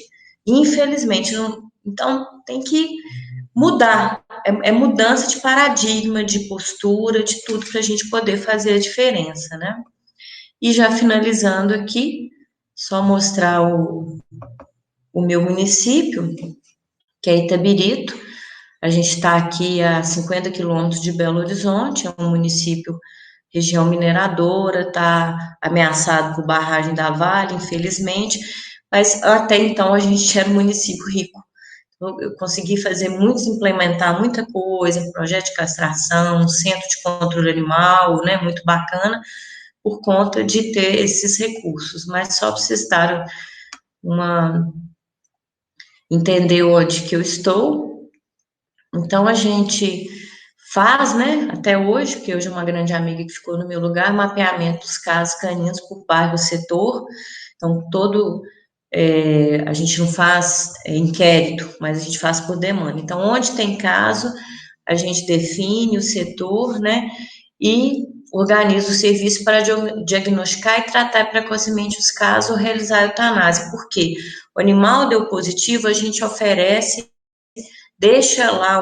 Infelizmente, não, então tem que mudar, mudança de paradigma, de postura, de tudo para a gente poder fazer a diferença, né? E já finalizando aqui, só mostrar o meu município, que é Itabirito. A gente está aqui a 50 quilômetros de Belo Horizonte, é um município, região mineradora, está ameaçado por barragem da Vale, infelizmente, mas até então a gente era um município rico. Eu consegui fazer muitos, implementar muita coisa, projeto de castração, centro de controle animal, né, muito bacana, por conta de ter esses recursos. Mas só para vocês darem uma, entender onde que eu estou. Então a gente faz, né, até hoje, porque hoje é uma grande amiga que ficou no meu lugar, mapeamento dos casos caninos por bairro, setor. Então a gente não faz inquérito, mas a gente faz por demanda. Então, onde tem caso, a gente define o setor, né, e organiza o serviço para diagnosticar e tratar precocemente os casos ou realizar a eutanásia. Por quê? O animal deu positivo, a gente oferece, deixa lá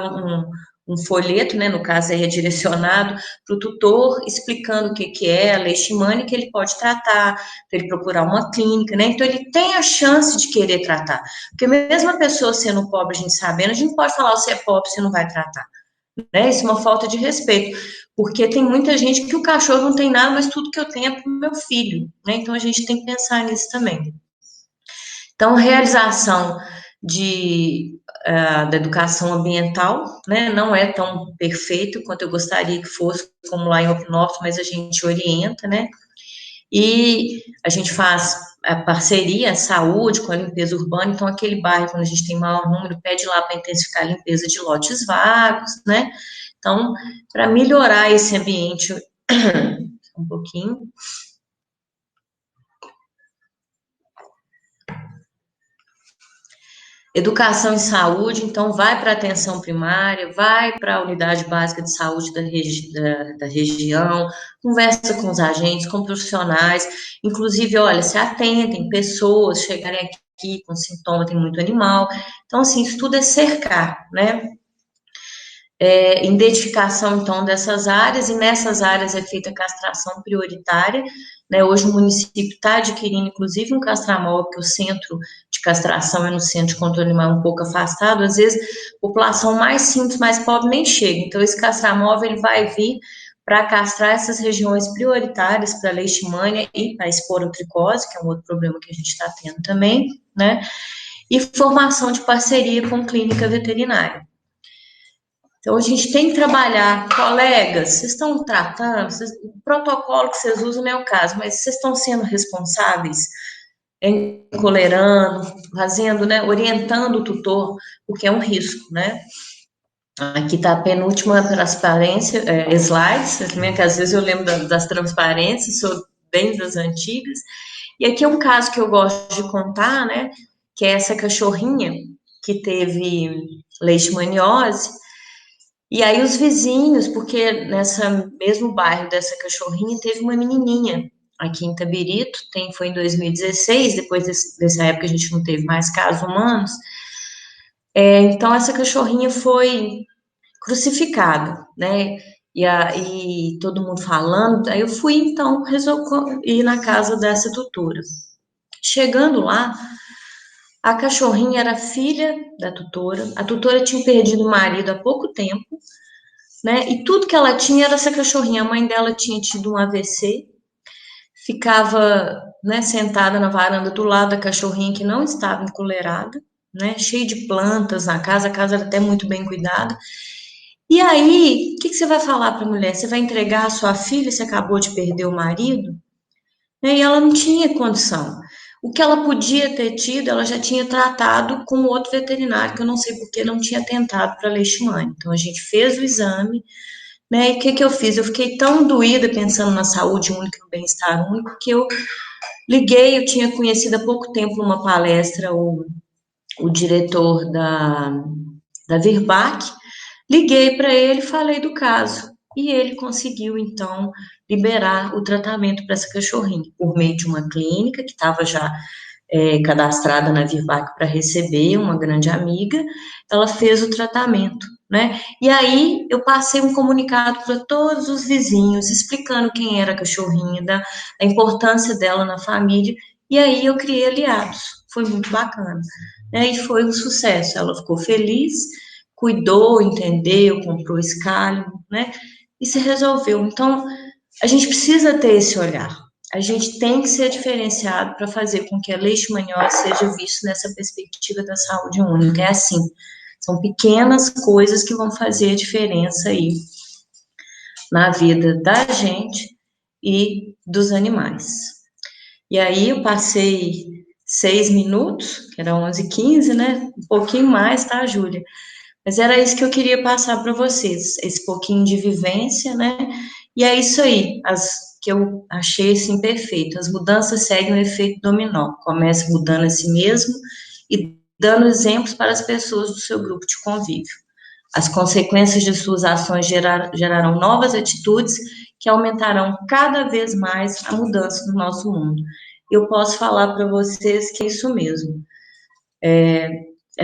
um folheto, né, no caso aí é direcionado para o tutor, explicando o que é a leishmania, que ele pode tratar, para ele procurar uma clínica, né, então ele tem a chance de querer tratar, porque mesmo a pessoa sendo pobre, a gente sabendo, a gente pode falar, você é pobre, você não vai tratar, né, isso é uma falta de respeito, porque tem muita gente que o cachorro não tem nada, mas tudo que eu tenho é para o meu filho, né, então a gente tem que pensar nisso também. Então, realização da educação ambiental, né, não é tão perfeito quanto eu gostaria que fosse, como lá em Opinópolis, mas a gente orienta, né, e a gente faz a parceria, a saúde com a limpeza urbana, então aquele bairro, quando a gente tem maior número, pede lá para intensificar a limpeza de lotes vagos, né, então, para melhorar esse ambiente um pouquinho. Educação em saúde, então vai para a atenção primária, vai para a unidade básica de saúde da região, conversa com os agentes, com profissionais, inclusive, olha, se atendem pessoas chegarem aqui com sintoma, tem muito animal. Então, assim, isso tudo é cercar, né? Identificação, então, dessas áreas, e nessas áreas é feita a castração prioritária, né? Hoje o município está adquirindo, inclusive, um castramóvel, porque o centro de castração é no centro de controle animal um pouco afastado, às vezes, população mais simples, mais pobre, nem chega. Então, esse castramóvel, ele vai vir para castrar essas regiões prioritárias para leishmania e para esporotricose, que é um outro problema que a gente está tendo também, né? E formação de parceria com clínica veterinária. Então, a gente tem que trabalhar, colegas, vocês estão tratando, o protocolo que vocês usam não é o caso, mas vocês estão sendo responsáveis, encolerando, fazendo, né, orientando o tutor, porque é um risco, né? Aqui está a penúltima transparência, slides, também, que às vezes eu lembro das transparências, sou bem das antigas, e aqui é um caso que eu gosto de contar, né, que é essa cachorrinha que teve leishmaniose. E aí os vizinhos, porque nessa mesmo bairro dessa cachorrinha teve uma menininha aqui em Itabirito, foi em 2016, depois dessa época a gente não teve mais casos humanos. Então, essa cachorrinha foi crucificada, né? E todo mundo falando, aí eu fui, então, resolvi ir na casa dessa tutora. Chegando lá, a cachorrinha era filha da tutora, a tutora tinha perdido o marido há pouco tempo, né? E tudo que ela tinha era essa cachorrinha. A mãe dela tinha tido um AVC, ficava, né, sentada na varanda do lado da cachorrinha que não estava encolerada, né? Cheio de plantas na casa, a casa era até muito bem cuidada. E aí, o que você vai falar para a mulher? Você vai entregar a sua filha, você acabou de perder o marido? E ela não tinha condição. O que ela podia ter tido, ela já tinha tratado com outro veterinário, que eu não sei por que não tinha tentado para leishmania. Então, a gente fez o exame, né? E o que eu fiz? Eu fiquei tão doída pensando na saúde única e no bem-estar único, que eu liguei, eu tinha conhecido há pouco tempo numa palestra o diretor da Virbac, liguei para ele e falei do caso. E ele conseguiu, então, liberar o tratamento para essa cachorrinha, por meio de uma clínica que estava já cadastrada na Virbac para receber, uma grande amiga, ela fez o tratamento, né? E aí eu passei um comunicado para todos os vizinhos, explicando quem era a cachorrinha, da importância dela na família, e aí eu criei aliados, foi muito bacana, né? E foi um sucesso, ela ficou feliz, cuidou, entendeu, comprou escalho, né? E se resolveu. Então, a gente precisa ter esse olhar. A gente tem que ser diferenciado para fazer com que a leishmaniose seja vista nessa perspectiva da saúde única. É assim, são pequenas coisas que vão fazer a diferença aí na vida da gente e dos animais. E aí eu passei 6 minutos, que era 11h15, né? Um pouquinho mais, tá, Júlia? Mas era isso que eu queria passar para vocês, esse pouquinho de vivência, né? E é isso aí, as que eu achei assim perfeito. As mudanças seguem o efeito dominó. Começa mudando a si mesmo e dando exemplos para as pessoas do seu grupo de convívio. As consequências de suas ações gerarão novas atitudes que aumentarão cada vez mais a mudança do nosso mundo. Eu posso falar para vocês que é isso mesmo.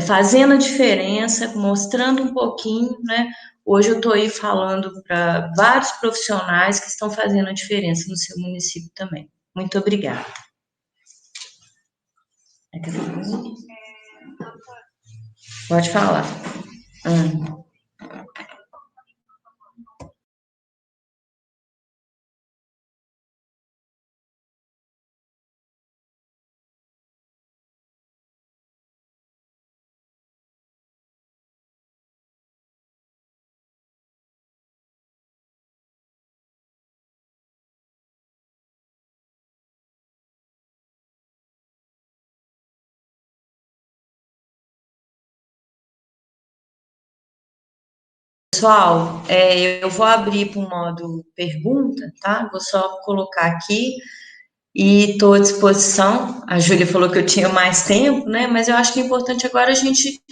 Fazendo a diferença, mostrando um pouquinho, né? Hoje eu estou aí falando para vários profissionais que estão fazendo a diferença no seu município também. Muito obrigada. Pode falar. Pessoal, eu vou abrir para o modo pergunta, tá? Vou só colocar aqui e estou à disposição. A Júlia falou que eu tinha mais tempo, né? Mas eu acho que é importante agora a gente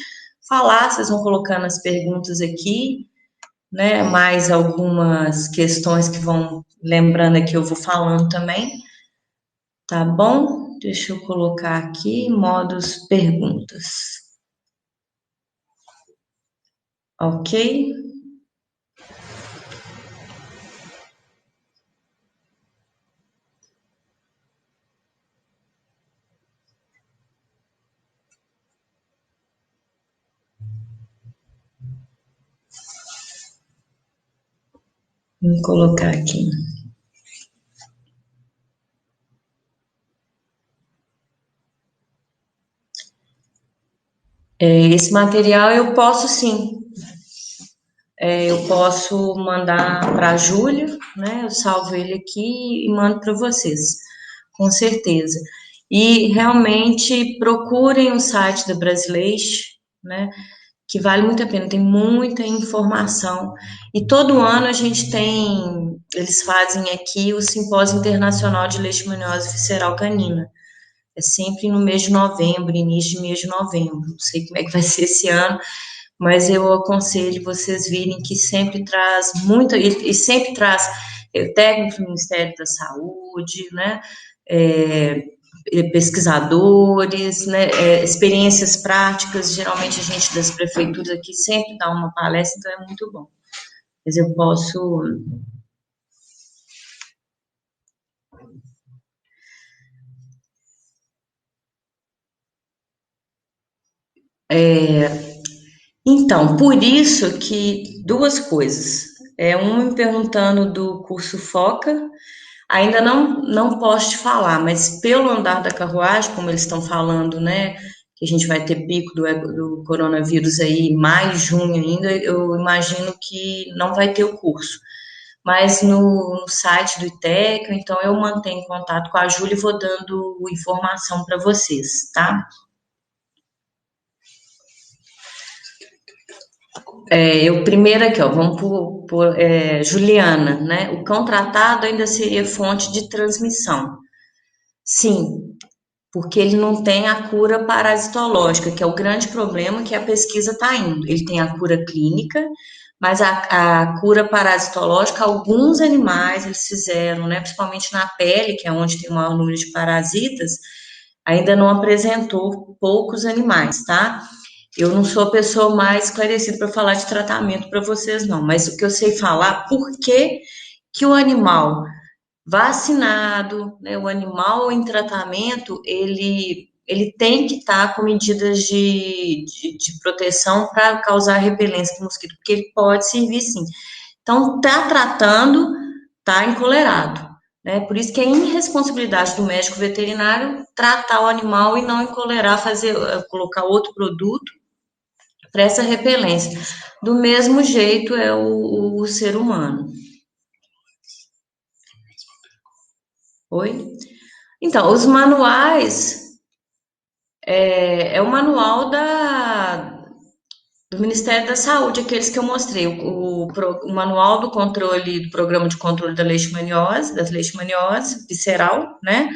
falar. Vocês vão colocando as perguntas aqui, né? Mais algumas questões que vão lembrando aqui, eu vou falando também, tá bom? Deixa eu colocar aqui modos perguntas. Ok? Vou colocar aqui. Esse material eu posso sim. Eu posso mandar para a Júlia, né? Eu salvo ele aqui e mando para vocês, com certeza. E realmente procurem o site da Brasileixe, né? Que vale muito a pena, tem muita informação. E todo ano a gente tem, eles fazem aqui o Simpósio Internacional de Leishmaniose Visceral Canina. É sempre no mês de novembro, início de mês de novembro. Não sei como é que vai ser esse ano, mas eu aconselho vocês virem que sempre traz muito, e sempre traz técnicos do Ministério da Saúde, né? É, pesquisadores, né? Experiências práticas. Geralmente a gente das prefeituras aqui sempre dá uma palestra, então é muito bom. Mas eu posso. Então, por isso que duas coisas. Um me perguntando do curso Foca. Ainda não posso te falar, mas pelo andar da carruagem, como eles estão falando, né, que a gente vai ter pico do coronavírus aí em maio, junho ainda, eu imagino que não vai ter o curso. Mas no site do ITEC, então eu mantenho contato com a Júlia e vou dando informação para vocês, tá? Eu primeiro aqui, ó, vamos por Juliana, né? O cão tratado ainda seria fonte de transmissão. Sim, porque ele não tem a cura parasitológica, que é o grande problema que a pesquisa está indo. Ele tem a cura clínica, mas a cura parasitológica, alguns animais eles fizeram, né, principalmente na pele, que é onde tem o maior número de parasitas, ainda não apresentou poucos animais, tá? Eu não sou a pessoa mais esclarecida para falar de tratamento para vocês, não, mas o que eu sei falar, por que o animal vacinado, né, o animal em tratamento, ele tem que estar com medidas de proteção para causar repelência do mosquito, porque ele pode servir sim. Então, tá tratando, tá encolerado, né? Por isso que é irresponsabilidade do médico veterinário tratar o animal e não encolerar, colocar outro produto para essa repelência. Do mesmo jeito é o ser humano. Oi? Então, os manuais é o manual do Ministério da Saúde, aqueles que eu mostrei, o manual do controle, do programa de controle das leishmaniose visceral, né?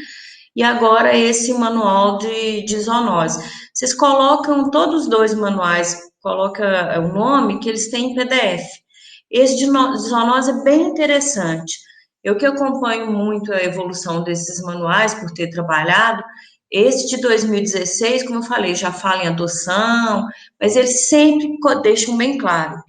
E agora esse manual de zoonose. Vocês colocam todos os dois manuais, coloca o nome que eles têm em PDF. Esse de zoonose é bem interessante. Eu que acompanho muito a evolução desses manuais por ter trabalhado, esse de 2016, como eu falei, já fala em adoção, mas eles sempre deixam bem claro.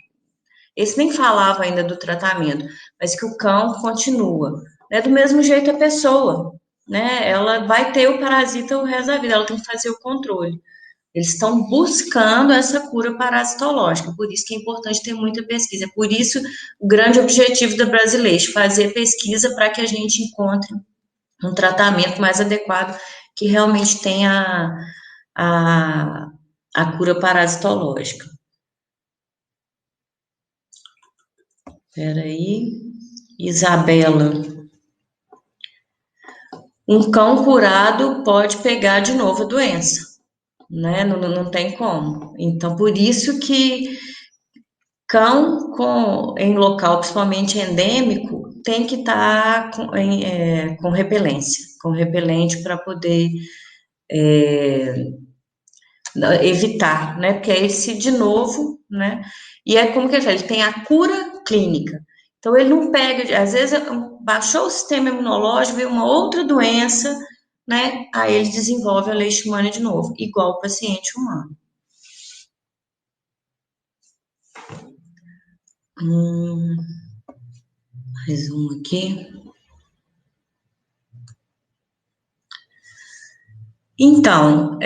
Esse nem falava ainda do tratamento, mas que o cão continua. Né? Do mesmo jeito a pessoa, né? Ela vai ter o parasita o resto da vida, ela tem que fazer o controle. Eles estão buscando essa cura parasitológica, por isso que é importante ter muita pesquisa. Por isso, o grande objetivo da Brasileira, fazer pesquisa para que a gente encontre um tratamento mais adequado que realmente tenha a, a cura parasitológica. Espera aí. Isabela. Um cão curado pode pegar de novo a doença, né? Não tem como. Então, por isso que cão em local, principalmente endêmico, tem que estar com repelência, com repelente para poder evitar, né? Porque é esse de novo, né? E é como que ele fala, ele tem a cura clínica. Então ele não pega, às vezes baixou o sistema imunológico, veio uma outra doença, né? Aí ele desenvolve a leishmania de novo, igual o paciente humano. Mais um aqui. Então,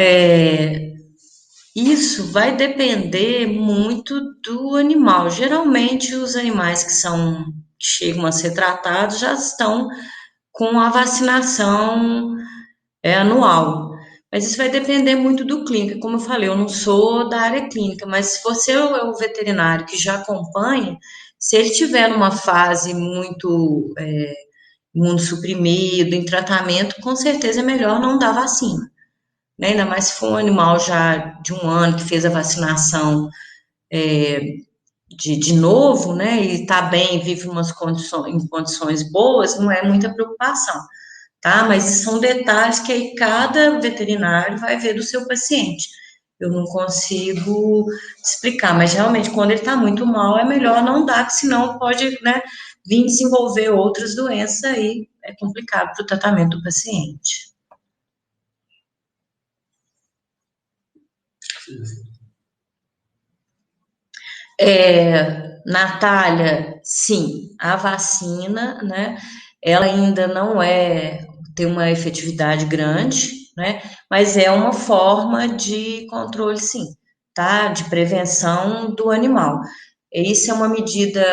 isso vai depender muito do animal. Geralmente, os animais que chegam a ser tratados já estão com a vacinação anual. Mas isso vai depender muito do clínico. Como eu falei, eu não sou da área clínica, mas se você é o veterinário que já acompanha, se ele tiver numa fase muito imunossuprimido, em tratamento, com certeza é melhor não dar vacina. Né? Ainda mais se for um animal já de um ano que fez a vacinação de novo, né? E está bem, vive em condições boas, não é muita preocupação, tá? Mas são detalhes que aí cada veterinário vai ver do seu paciente. Eu não consigo explicar, mas realmente quando ele está muito mal é melhor não dar, que senão pode, né? vir desenvolver outras doenças, aí é complicado para o tratamento do paciente. Natália, sim, a vacina, né, ela ainda não tem uma efetividade grande, né, mas é uma forma de controle, sim, tá, de prevenção do animal. Isso é uma medida,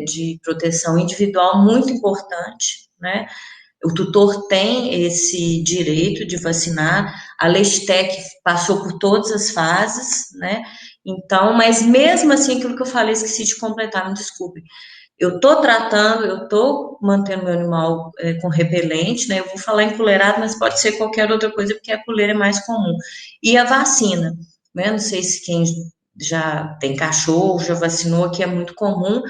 de proteção individual muito importante, né, o tutor tem esse direito de vacinar. A Leistec passou por todas as fases, né? Então, mas mesmo assim, aquilo que eu falei, esqueci de completar, me desculpe. Eu tô tratando, eu tô mantendo meu animal com repelente, né? Eu vou falar em coleirado, mas pode ser qualquer outra coisa, porque a coleira é mais comum. E a vacina, né? Não sei se quem já tem cachorro, já vacinou, que é muito comum.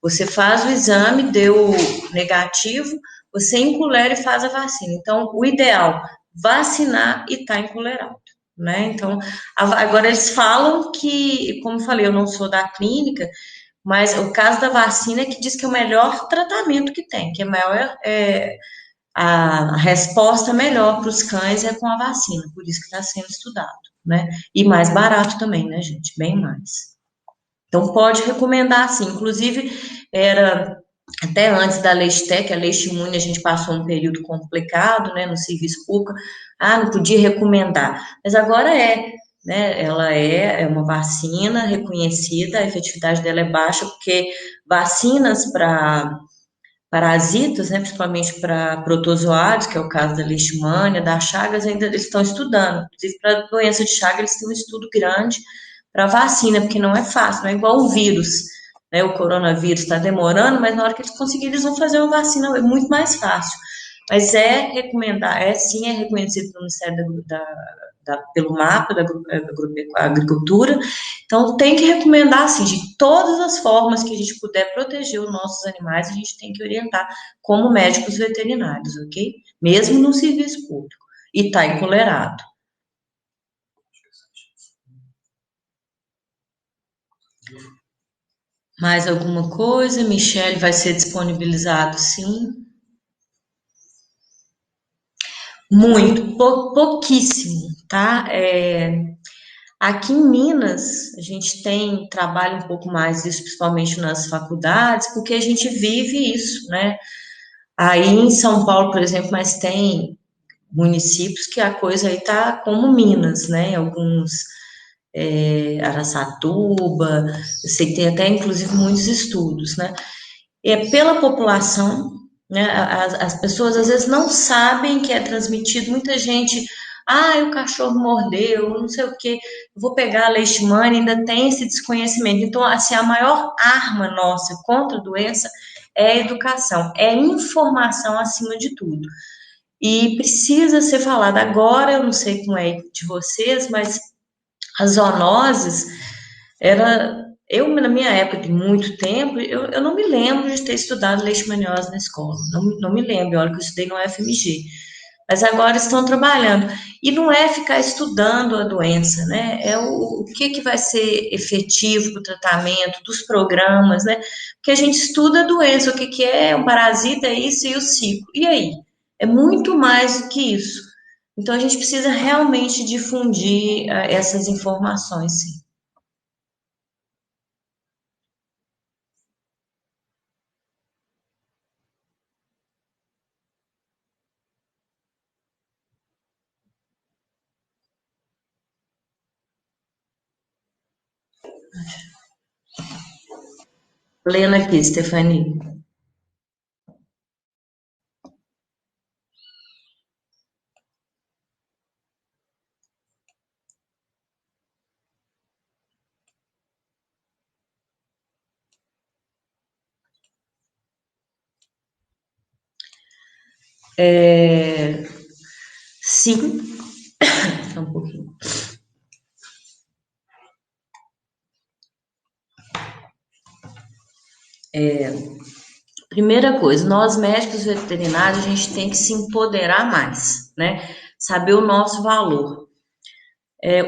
Você faz o exame, deu negativo, você encolera e faz a vacina. Então, o ideal, vacinar e estar encolerado, né? Então, agora eles falam que, como eu falei, eu não sou da clínica, mas o caso da vacina é que diz que é o melhor tratamento que tem, que é maior, a resposta melhor para os cães é com a vacina, por isso que está sendo estudado, né? E mais barato também, né, gente? Bem mais. Então, pode recomendar, sim. Inclusive, era até antes da Leistec, a Leishmune, a gente passou um período complicado, né, no serviço público. Ah, não podia recomendar. Mas agora né? Ela é uma vacina reconhecida, a efetividade dela é baixa, porque vacinas para parasitas, né, principalmente para protozoários, que é o caso da leishmania, da Chagas, ainda eles estão estudando. Inclusive, para doença de Chagas, eles têm um estudo grande para vacina, porque não é fácil, não é igual o vírus, né? O coronavírus está demorando, mas na hora que eles conseguirem, eles vão fazer uma vacina, é muito mais fácil. Mas sim, é reconhecido pelo Ministério pelo mapa da agricultura. Então, tem que recomendar, assim, de todas as formas que a gente puder proteger os nossos animais, a gente tem que orientar como médicos veterinários, ok? Mesmo no serviço público. E tá encolerado. Mais alguma coisa? Michele vai ser disponibilizado, sim. Muito, pouquíssimo, tá? Aqui em Minas, a gente trabalha um pouco mais isso, principalmente nas faculdades, porque a gente vive isso, né? Aí em São Paulo, por exemplo, mas tem municípios que a coisa aí tá como Minas, né? Alguns, Araçatuba, eu sei que tem até inclusive muitos estudos, né? É pela população, né? As pessoas às vezes não sabem que é transmitido. Muita gente, o cachorro mordeu, não sei o quê, eu vou pegar a leishmania, ainda tem esse desconhecimento. Então, assim, a maior arma nossa contra a doença é a educação, é informação acima de tudo. E precisa ser falado. Agora, eu não sei como é de vocês, mas as zoonoses era. Eu, na minha época de muito tempo, eu não me lembro de ter estudado leishmaniose na escola. Não me lembro, olha que eu estudei no FMG. Mas agora estão trabalhando. E não é ficar estudando a doença, né? É o que vai ser efetivo para o tratamento, dos programas, né? Porque a gente estuda a doença, o que é um parasita, é isso e o ciclo. E aí? É muito mais do que isso. Então a gente precisa realmente difundir essas informações, sim. Lendo aqui, Stephanie. É, sim, só um pouquinho. Primeira coisa, nós médicos veterinários, a gente tem que se empoderar mais, né? Saber o nosso valor.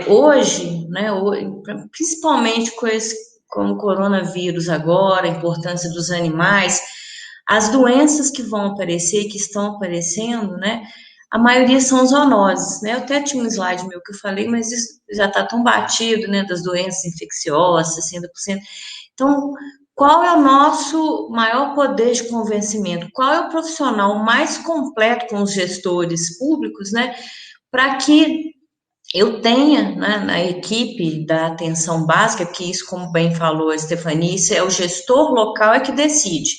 Hoje, né, principalmente com esse, com o coronavírus agora, a importância dos animais, As doenças que vão aparecer, que estão aparecendo, né? A maioria são zoonoses, né? Eu até tinha um slide meu que eu falei, mas isso já está tão batido, né? Das doenças infecciosas, 60%. Então, qual é o nosso maior poder de convencimento? Qual é o profissional mais completo com os gestores públicos, né? Para que eu tenha, né, na equipe da atenção básica, que isso, como bem falou a Stefanie, isso é o gestor local é que decide.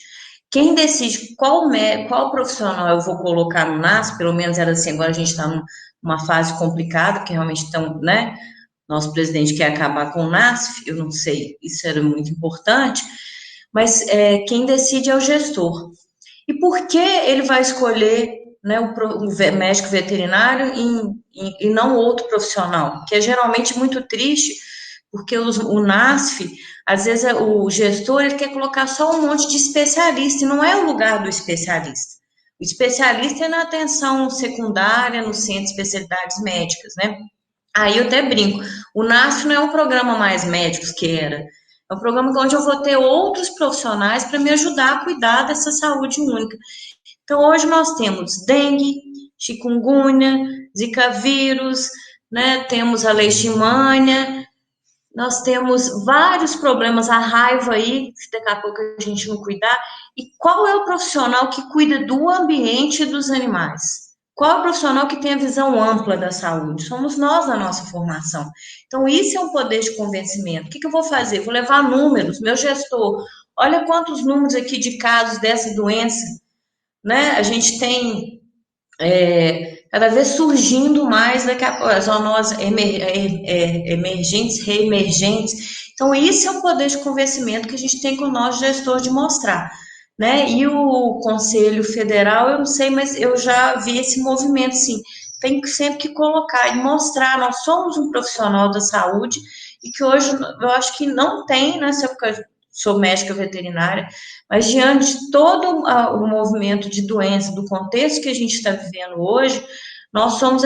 Quem decide qual profissional eu vou colocar no NAS, pelo menos era assim, agora a gente está numa fase complicada, porque realmente estão, né? Nosso presidente quer acabar com o NASF, eu não sei, isso era muito importante, mas quem decide é o gestor. E por que ele vai escolher, né, o médico veterinário e não outro profissional? Que é geralmente muito triste, porque o NASF, às vezes o gestor ele quer colocar só um monte de especialista, e não é o lugar do especialista. O especialista é na atenção secundária, no centro de especialidades médicas, né? Aí eu até brinco, o NASF não é um programa mais médicos que era, é um programa onde eu vou ter outros profissionais para me ajudar a cuidar dessa saúde única. Então, hoje nós temos dengue, chikungunya, zika vírus, né? Temos a leishmania, nós temos vários problemas, a raiva aí, se daqui a pouco a gente não cuidar. E qual é o profissional que cuida do ambiente e dos animais? Qual é o profissional que tem a visão ampla da saúde? Somos nós na nossa formação. Então, isso é um poder de convencimento. O que eu vou fazer? Vou levar números, meu gestor. Olha quantos números aqui de casos dessa doença, né? A gente tem cada vez surgindo mais daqui a pouco, as zoonoses emergentes, reemergentes. Então, isso é um poder de convencimento que a gente tem com o nosso gestor de mostrar. Né? E o Conselho Federal, eu não sei, mas eu já vi esse movimento, sim. Tem que sempre que colocar e mostrar, nós somos um profissional da saúde e que hoje eu acho que não tem, nessa época, sou médica veterinária, mas diante de todo o movimento de doença, do contexto que a gente está vivendo hoje, nós somos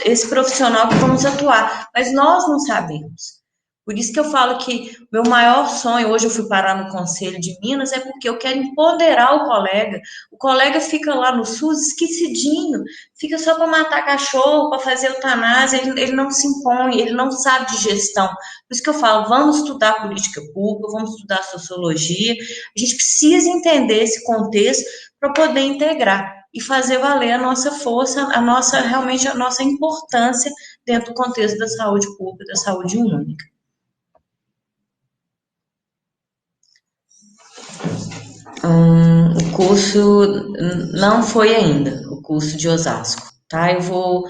esse profissional que vamos atuar, mas nós não sabemos. Por isso que eu falo que meu maior sonho, hoje eu fui parar no Conselho de Minas, é porque eu quero empoderar o colega. O colega fica lá no SUS esquecidinho, fica só para matar cachorro, para fazer eutanásia, ele não se impõe, ele não sabe de gestão. Por isso que eu falo, vamos estudar política pública, vamos estudar sociologia, a gente precisa entender esse contexto para poder integrar e fazer valer a nossa força, realmente a nossa importância dentro do contexto da saúde pública, da saúde única. O curso não foi ainda, o curso de Osasco, tá? Eu vou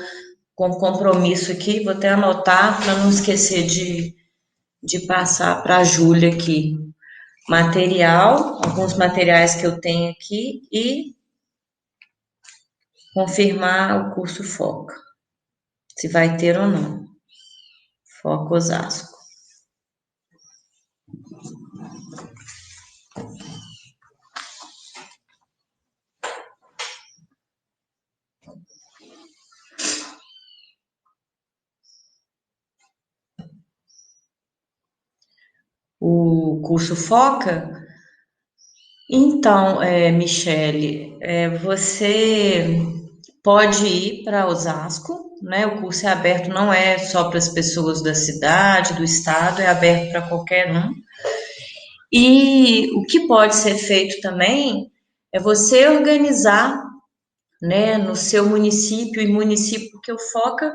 com compromisso aqui, vou até anotar para não esquecer de passar para a Júlia aqui material, alguns materiais que eu tenho aqui e confirmar o curso Foca, se vai ter ou não. Foca Osasco. O curso Foca. Então, Michele, você pode ir para Osasco, né? O curso é aberto, não é só para as pessoas da cidade, do estado, é aberto para qualquer um. E o que pode ser feito também é você organizar, né, no seu município, e município, porque o FOCA,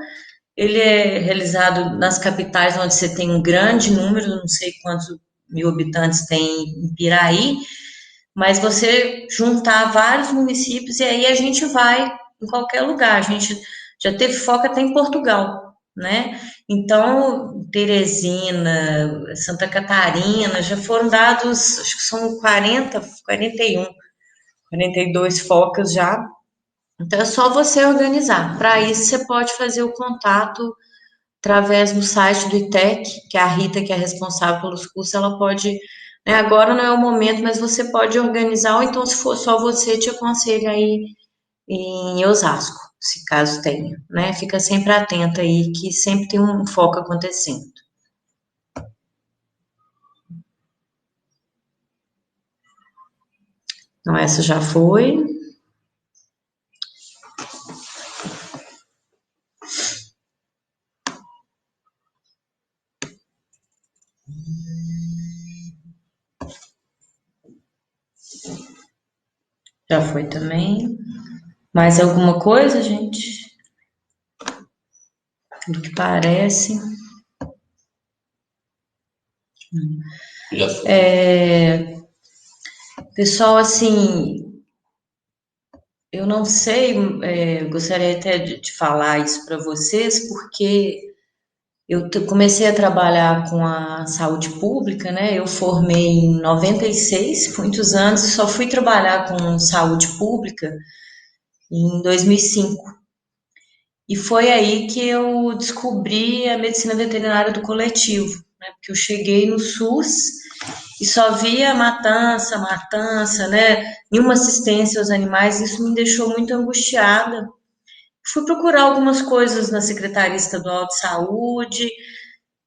ele é realizado nas capitais onde você tem um grande número, não sei quantos mil habitantes tem em Piraí, mas você juntar vários municípios e aí a gente vai em qualquer lugar. A gente já teve foca até em Portugal, né? Então, Teresina, Santa Catarina, já foram dados, acho que são 40, 41, 42 focas já. Então, é só você organizar. Para isso, você pode fazer o contato através do site do ITEC, que é a Rita, que é responsável pelos cursos, ela pode, né, agora não é o momento, mas você pode organizar, ou então, se for só você, te aconselho aí em Osasco, se caso tenha, né? Fica sempre atenta aí, que sempre tem um foco acontecendo. Então, essa já foi. Já foi também. Mais alguma coisa, gente? Do que parece. Já foi. Pessoal, assim, eu não sei, gostaria até de falar isso para vocês, porque eu comecei a trabalhar com a saúde pública, né? Eu formei em 96, muitos anos, e só fui trabalhar com saúde pública em 2005. E foi aí que eu descobri a medicina veterinária do coletivo, né? Porque eu cheguei no SUS e só via matança, matança, né? Nenhuma assistência aos animais, isso me deixou muito angustiada. Fui procurar algumas coisas na Secretaria Estadual de Saúde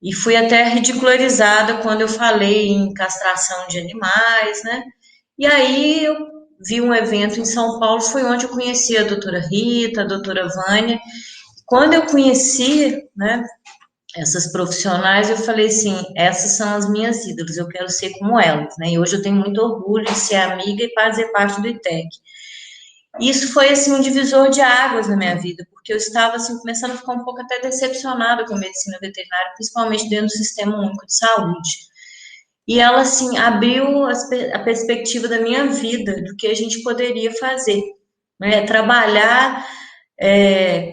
e fui até ridicularizada quando eu falei em castração de animais, né? E aí eu vi um evento em São Paulo, foi onde eu conheci a doutora Rita, a doutora Vânia. Quando eu conheci, né, essas profissionais, eu falei assim, essas são as minhas ídolos, eu quero ser como elas, né? E hoje eu tenho muito orgulho de ser amiga e fazer parte do ITEC. Isso foi assim um divisor de águas na minha vida, porque eu estava assim começando a ficar um pouco até decepcionada com a medicina veterinária, principalmente dentro do Sistema Único de Saúde. E ela assim abriu a perspectiva da minha vida, do que a gente poderia fazer, né? Trabalhar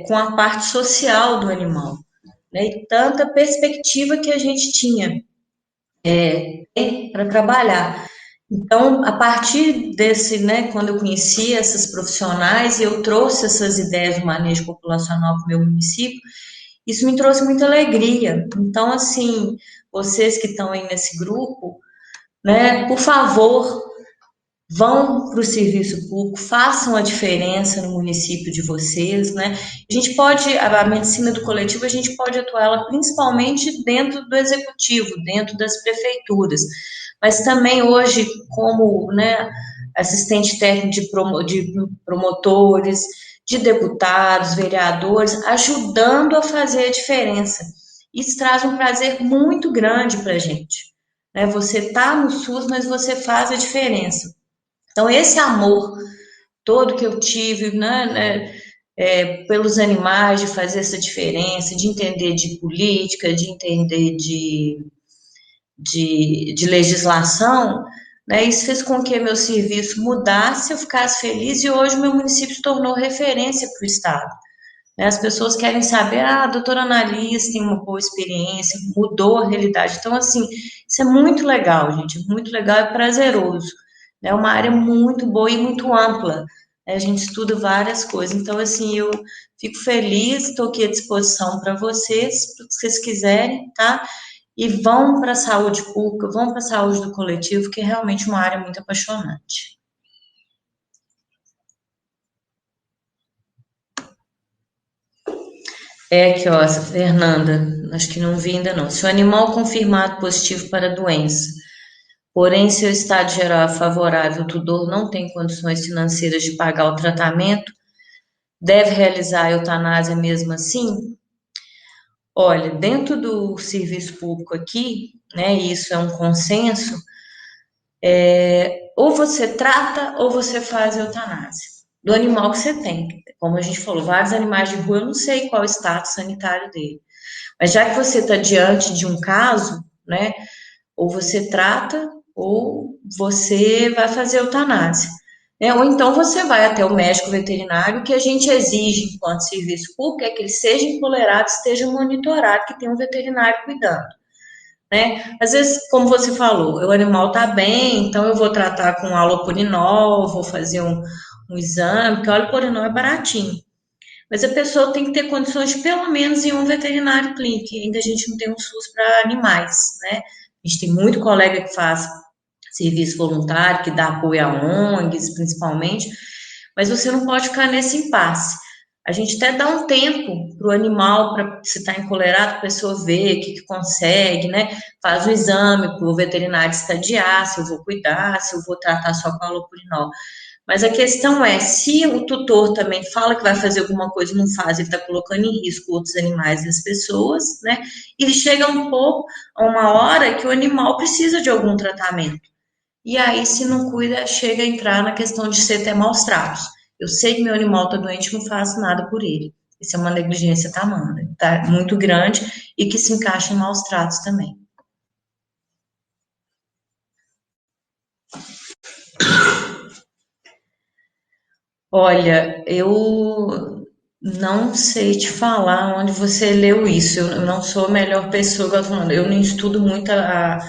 com a parte social do animal, né? E tanta perspectiva que a gente tinha para trabalhar. Então, a partir desse, né, quando eu conheci essas profissionais e eu trouxe essas ideias do manejo populacional para o meu município, isso me trouxe muita alegria. Então, assim, vocês que estão aí nesse grupo, né, por favor, vão para o serviço público, façam a diferença no município de vocês, né? A gente pode, a medicina do coletivo, a gente pode atuar ela principalmente dentro do executivo, dentro das prefeituras, mas também hoje, como, né, assistente técnico de promotores, de deputados, vereadores, ajudando a fazer a diferença. Isso traz um prazer muito grande para a gente. Né? Você está no SUS, mas você faz a diferença. Então, esse amor todo que eu tive, pelos animais, de fazer essa diferença, de entender de política, de entender de legislação, né, isso fez com que meu serviço mudasse, eu ficasse feliz e hoje meu município se tornou referência para o Estado. Né? As pessoas querem saber, a doutora Annalise tem uma boa experiência, mudou a realidade. Então, assim, isso é muito legal, gente, muito legal e prazeroso. É uma área muito boa e muito ampla. Né? A gente estuda várias coisas. Então, assim, eu fico feliz, estou aqui à disposição para vocês, para o que vocês quiserem, tá? E vão para a saúde pública, vão para a saúde do coletivo, que é realmente uma área muito apaixonante. É aqui, ó, essa Fernanda, acho que não vi ainda não. Se o animal confirmado positivo para a doença, porém seu estado geral é favorável, o tutor não tem condições financeiras de pagar o tratamento, deve realizar a eutanásia mesmo assim? Olha, dentro do serviço público aqui, né, e isso é um consenso, ou você trata ou você faz eutanásia do animal que você tem. Como a gente falou, vários animais de rua, eu não sei qual é o status sanitário dele. Mas já que você está diante de um caso, né, ou você trata ou você vai fazer eutanásia. Né? Ou então você vai até o médico veterinário, que a gente exige enquanto serviço público é que ele seja empolerado, esteja monitorado, que tem um veterinário cuidando. Né? Às vezes, como você falou, o animal está bem, então eu vou tratar com alopurinol, vou fazer um exame, porque o alopurinol é baratinho. Mas a pessoa tem que ter condições de pelo menos ir um veterinário clínico, e ainda a gente não tem um SUS para animais, né? A gente tem muito colega que faz serviço voluntário, que dá apoio a ONGs, principalmente, mas você não pode ficar nesse impasse. a gente até dá um tempo para o animal, para se está encolerado, a pessoa ver o que consegue, né? Faz o exame para o veterinário estadiar, se eu vou cuidar, se eu vou tratar só com a allopurinol. Mas a questão é, se o tutor também fala que vai fazer alguma coisa e não faz, ele está colocando em risco outros animais e as pessoas, né? E chega um pouco a uma hora que o animal precisa de algum tratamento. E aí, se não cuida, chega a entrar na questão de ser até maus tratos. Eu sei que meu animal está doente, não faço nada por ele. Isso é uma negligência tamanha, tá? Muito grande e que se encaixa em maus tratos também. Olha, eu não sei te falar onde você leu isso. Eu não sou a melhor pessoa que eu tô falando. Eu não estudo muito a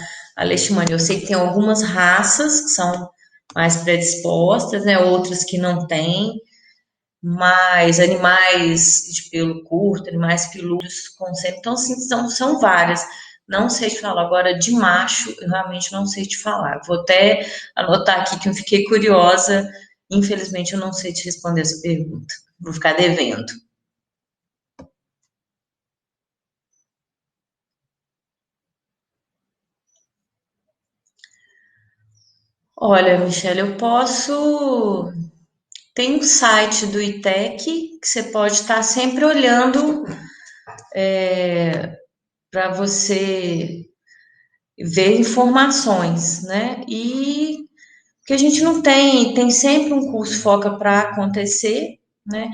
leishmania. Eu sei que tem algumas raças que são mais predispostas, né? Outras que não têm. Mas animais de pelo curto, animais peludos com sempre. Então, assim, são várias. Não sei te falar. Agora, de macho, eu realmente não sei te falar. Vou até anotar aqui que eu fiquei curiosa. Infelizmente, eu não sei te responder essa pergunta. Vou ficar devendo. Olha, Michelle, eu posso. Tem um site do ITEC que você pode estar sempre olhando para você ver informações, né? E que a gente não tem sempre um curso foca para acontecer, né?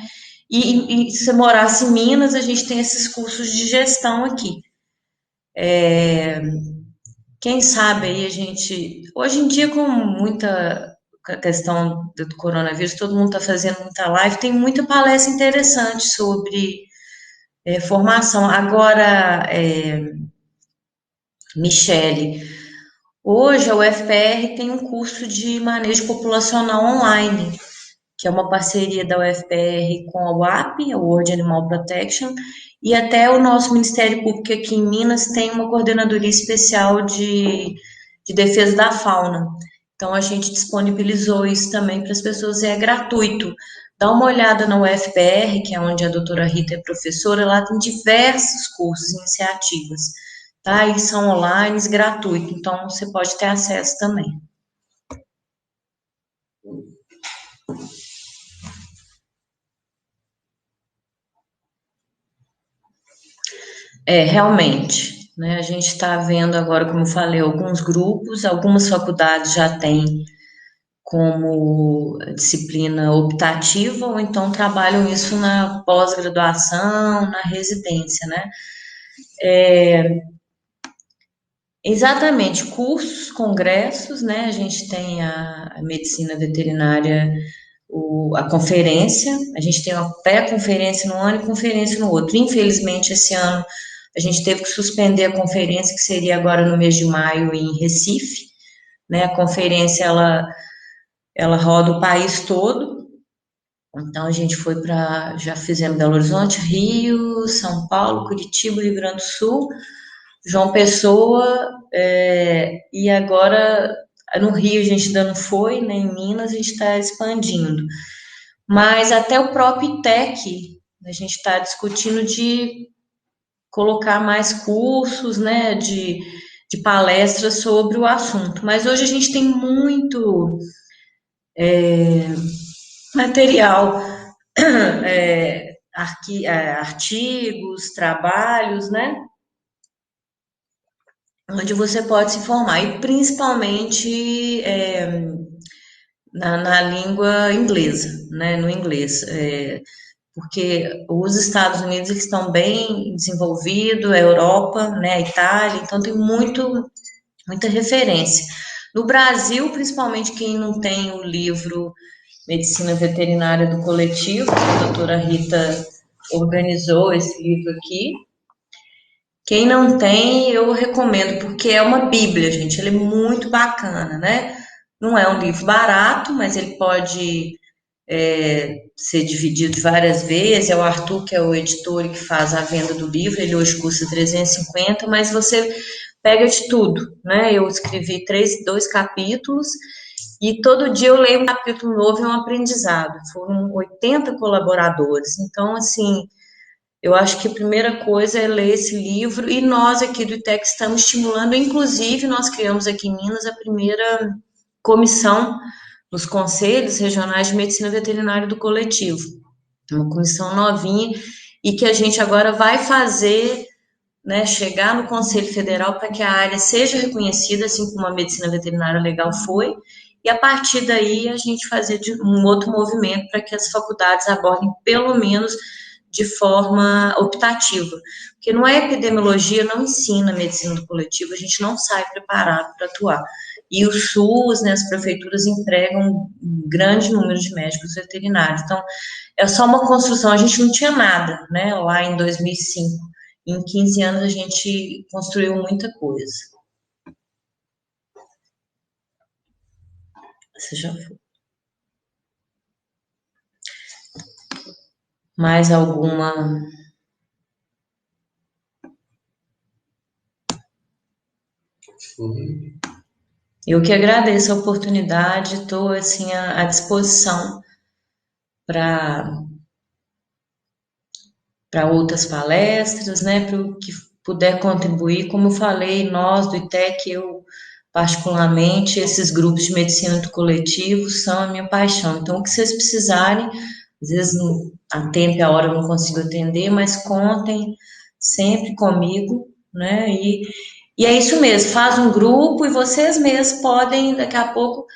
E se você morasse em Minas, a gente tem esses cursos de gestão aqui. Quem sabe aí a gente, hoje em dia com muita questão do coronavírus, todo mundo está fazendo muita live, tem muita palestra interessante sobre formação. Agora, Michele, hoje a UFPR tem um curso de manejo populacional online, que é uma parceria da UFPR com a UAP, a World Animal Protection, e até o nosso Ministério Público aqui em Minas tem uma coordenadoria especial de defesa da fauna. Então a gente disponibilizou isso também para as pessoas e é gratuito. Dá uma olhada na UFPR, que é onde a doutora Rita é professora, lá tem diversos cursos e iniciativas, tá? E são online, gratuitos, então você pode ter acesso também. É, realmente, né? A gente está vendo agora, como eu falei, alguns grupos, algumas faculdades já têm como disciplina optativa, ou então trabalham isso na pós-graduação, na residência, né? Exatamente, cursos, congressos, né? A gente tem a medicina veterinária, a conferência, a gente tem uma pré-conferência no ano e conferência no outro. Infelizmente, esse ano a gente teve que suspender a conferência, que seria agora no mês de maio em Recife, né? A conferência ela roda o país todo. Então a gente foi para, já fizemos Belo Horizonte, Rio, São Paulo, Curitiba, Rio Grande do Sul, João Pessoa, e agora no Rio a gente ainda não foi, né? Em Minas a gente está expandindo. Mas até o próprio ITEC, a gente está discutindo de colocar mais cursos, né, de palestras sobre o assunto. Mas hoje a gente tem muito material, artigos, trabalhos, né, onde você pode se informar, e principalmente na língua inglesa, né, no inglês. Porque os Estados Unidos eles estão bem desenvolvidos, a Europa, né, a Itália, então tem muita referência. No Brasil, principalmente quem não tem o livro Medicina Veterinária do Coletivo, que a doutora Rita organizou esse livro aqui. Quem não tem, eu recomendo, porque é uma bíblia, gente, ele é muito bacana, né? Não é um livro barato, mas ele pode ser dividido várias vezes. É o Arthur, que é o editor e que faz a venda do livro, ele hoje custa 350, mas você pega de tudo, né? Eu escrevi dois capítulos e todo dia eu leio um capítulo novo, é um aprendizado. Foram 80 colaboradores, então, assim, eu acho que a primeira coisa é ler esse livro, e nós aqui do ITEC estamos estimulando, inclusive nós criamos aqui em Minas a primeira comissão nos conselhos regionais de medicina veterinária do coletivo, uma comissão novinha, e que a gente agora vai fazer, né, chegar no Conselho Federal para que a área seja reconhecida, assim como a medicina veterinária legal foi, e a partir daí a gente fazer um outro movimento para que as faculdades abordem pelo menos de forma optativa, porque não é epidemiologia, não ensina medicina do coletivo, a gente não sai preparado para atuar. E o SUS, né, as prefeituras empregam um grande número de médicos veterinários. Então, é só uma construção, a gente não tinha nada, né, lá em 2005. Em 15 anos a gente construiu muita coisa. Você já foi. Mais alguma? Eu que agradeço a oportunidade, estou assim à disposição para outras palestras, né, para o que puder contribuir. Como eu falei, nós do ITEC, eu particularmente, esses grupos de medicina do coletivo são a minha paixão. Então, o que vocês precisarem, às vezes a tempo e a hora eu não consigo atender, mas contem sempre comigo, né? E é isso mesmo, faz um grupo e vocês mesmos podem, daqui a pouco,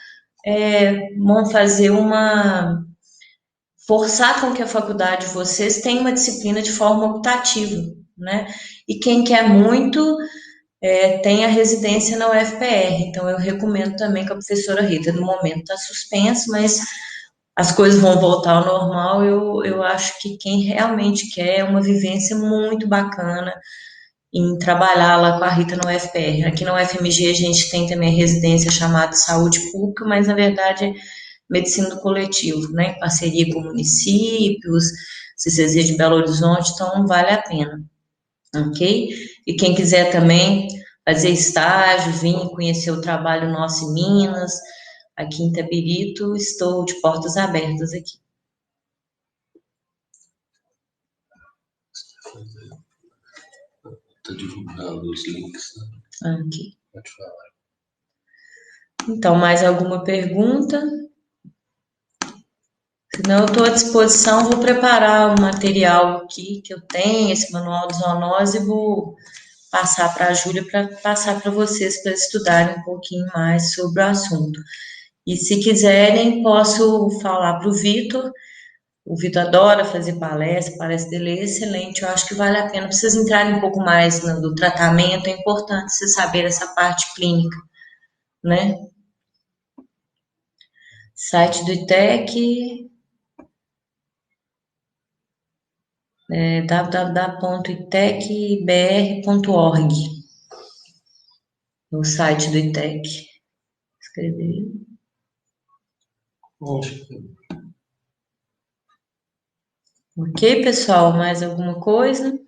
vão fazer forçar com que a faculdade de vocês tenha uma disciplina de forma optativa, né? E quem quer muito tem a residência na UFPR, então eu recomendo também que a professora Rita, no momento está suspenso, mas as coisas vão voltar ao normal, eu acho que quem realmente quer uma vivência muito bacana em trabalhar lá com a Rita na UFPR. Aqui na UFMG a gente tem também a residência chamada Saúde Pública, mas na verdade é medicina do coletivo, né, em parceria com municípios, CCZ de Belo Horizonte, então vale a pena, ok? E quem quiser também fazer estágio, vir conhecer o trabalho nosso em Minas, aqui em Itabirito, estou de portas abertas aqui. Está divulgando os links, né? Aqui. Pode falar. Então, mais alguma pergunta? Senão, eu estou à disposição, vou preparar o material aqui que eu tenho, esse manual de zoonose, e vou passar para a Júlia para passar para vocês para estudarem um pouquinho mais sobre o assunto. E se quiserem, posso falar para o Vitor. O Vitor adora fazer palestra, a palestra dele é excelente, eu acho que vale a pena. Para vocês entrarem um pouco mais no tratamento, é importante você saber essa parte clínica, né? Site do ITEC, www.itecbr.org, o site do ITEC. Escrever. Ok, pessoal, mais alguma coisa?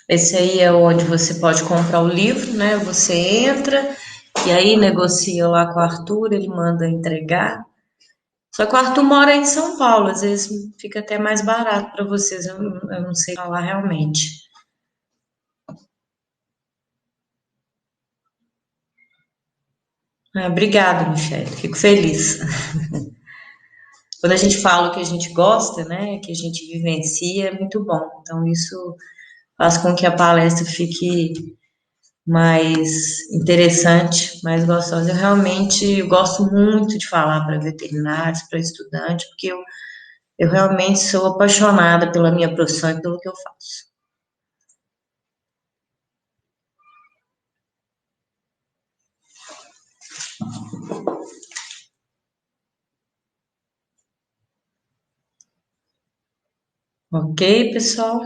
Esse aí é onde você pode comprar o livro, né? Você entra e aí negocia lá com o Arthur, ele manda entregar. Só que o Arthur mora em São Paulo, às vezes fica até mais barato para vocês, eu não sei falar realmente. Obrigada, Michele, fico feliz. Quando a gente fala o que a gente gosta, né, que a gente vivencia, é muito bom. Então, isso faz com que a palestra fique mais interessante, mais gostosa. Eu realmente gosto muito de falar para veterinários, para estudantes, porque eu realmente sou apaixonada pela minha profissão e pelo que eu faço. Ok, pessoal?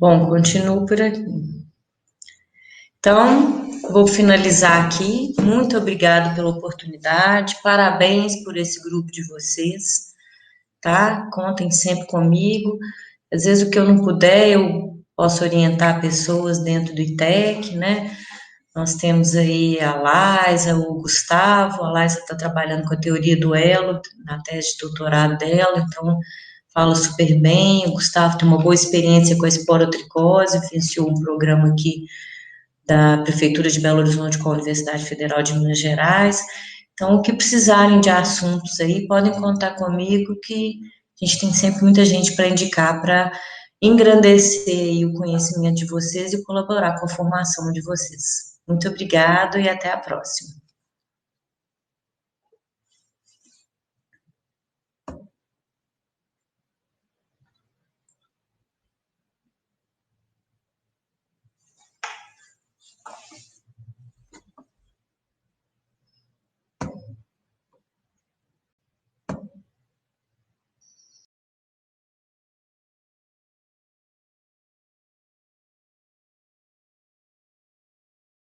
Bom, continuo por aqui. Então, vou finalizar aqui. Muito obrigado pela oportunidade. Parabéns por esse grupo de vocês, tá? Contem sempre comigo. Às vezes o que eu não puder, eu posso orientar pessoas dentro do ITEC, né? Nós temos aí a Laisa, o Gustavo. A Laisa está trabalhando com a teoria do elo na tese de doutorado dela, então fala super bem. O Gustavo tem uma boa experiência com a esporotricose, financiou um programa aqui da Prefeitura de Belo Horizonte com a Universidade Federal de Minas Gerais. Então, o que precisarem de assuntos aí, podem contar comigo, que a gente tem sempre muita gente para indicar para engrandecer aí o conhecimento de vocês e colaborar com a formação de vocês. Muito obrigado e até a próxima.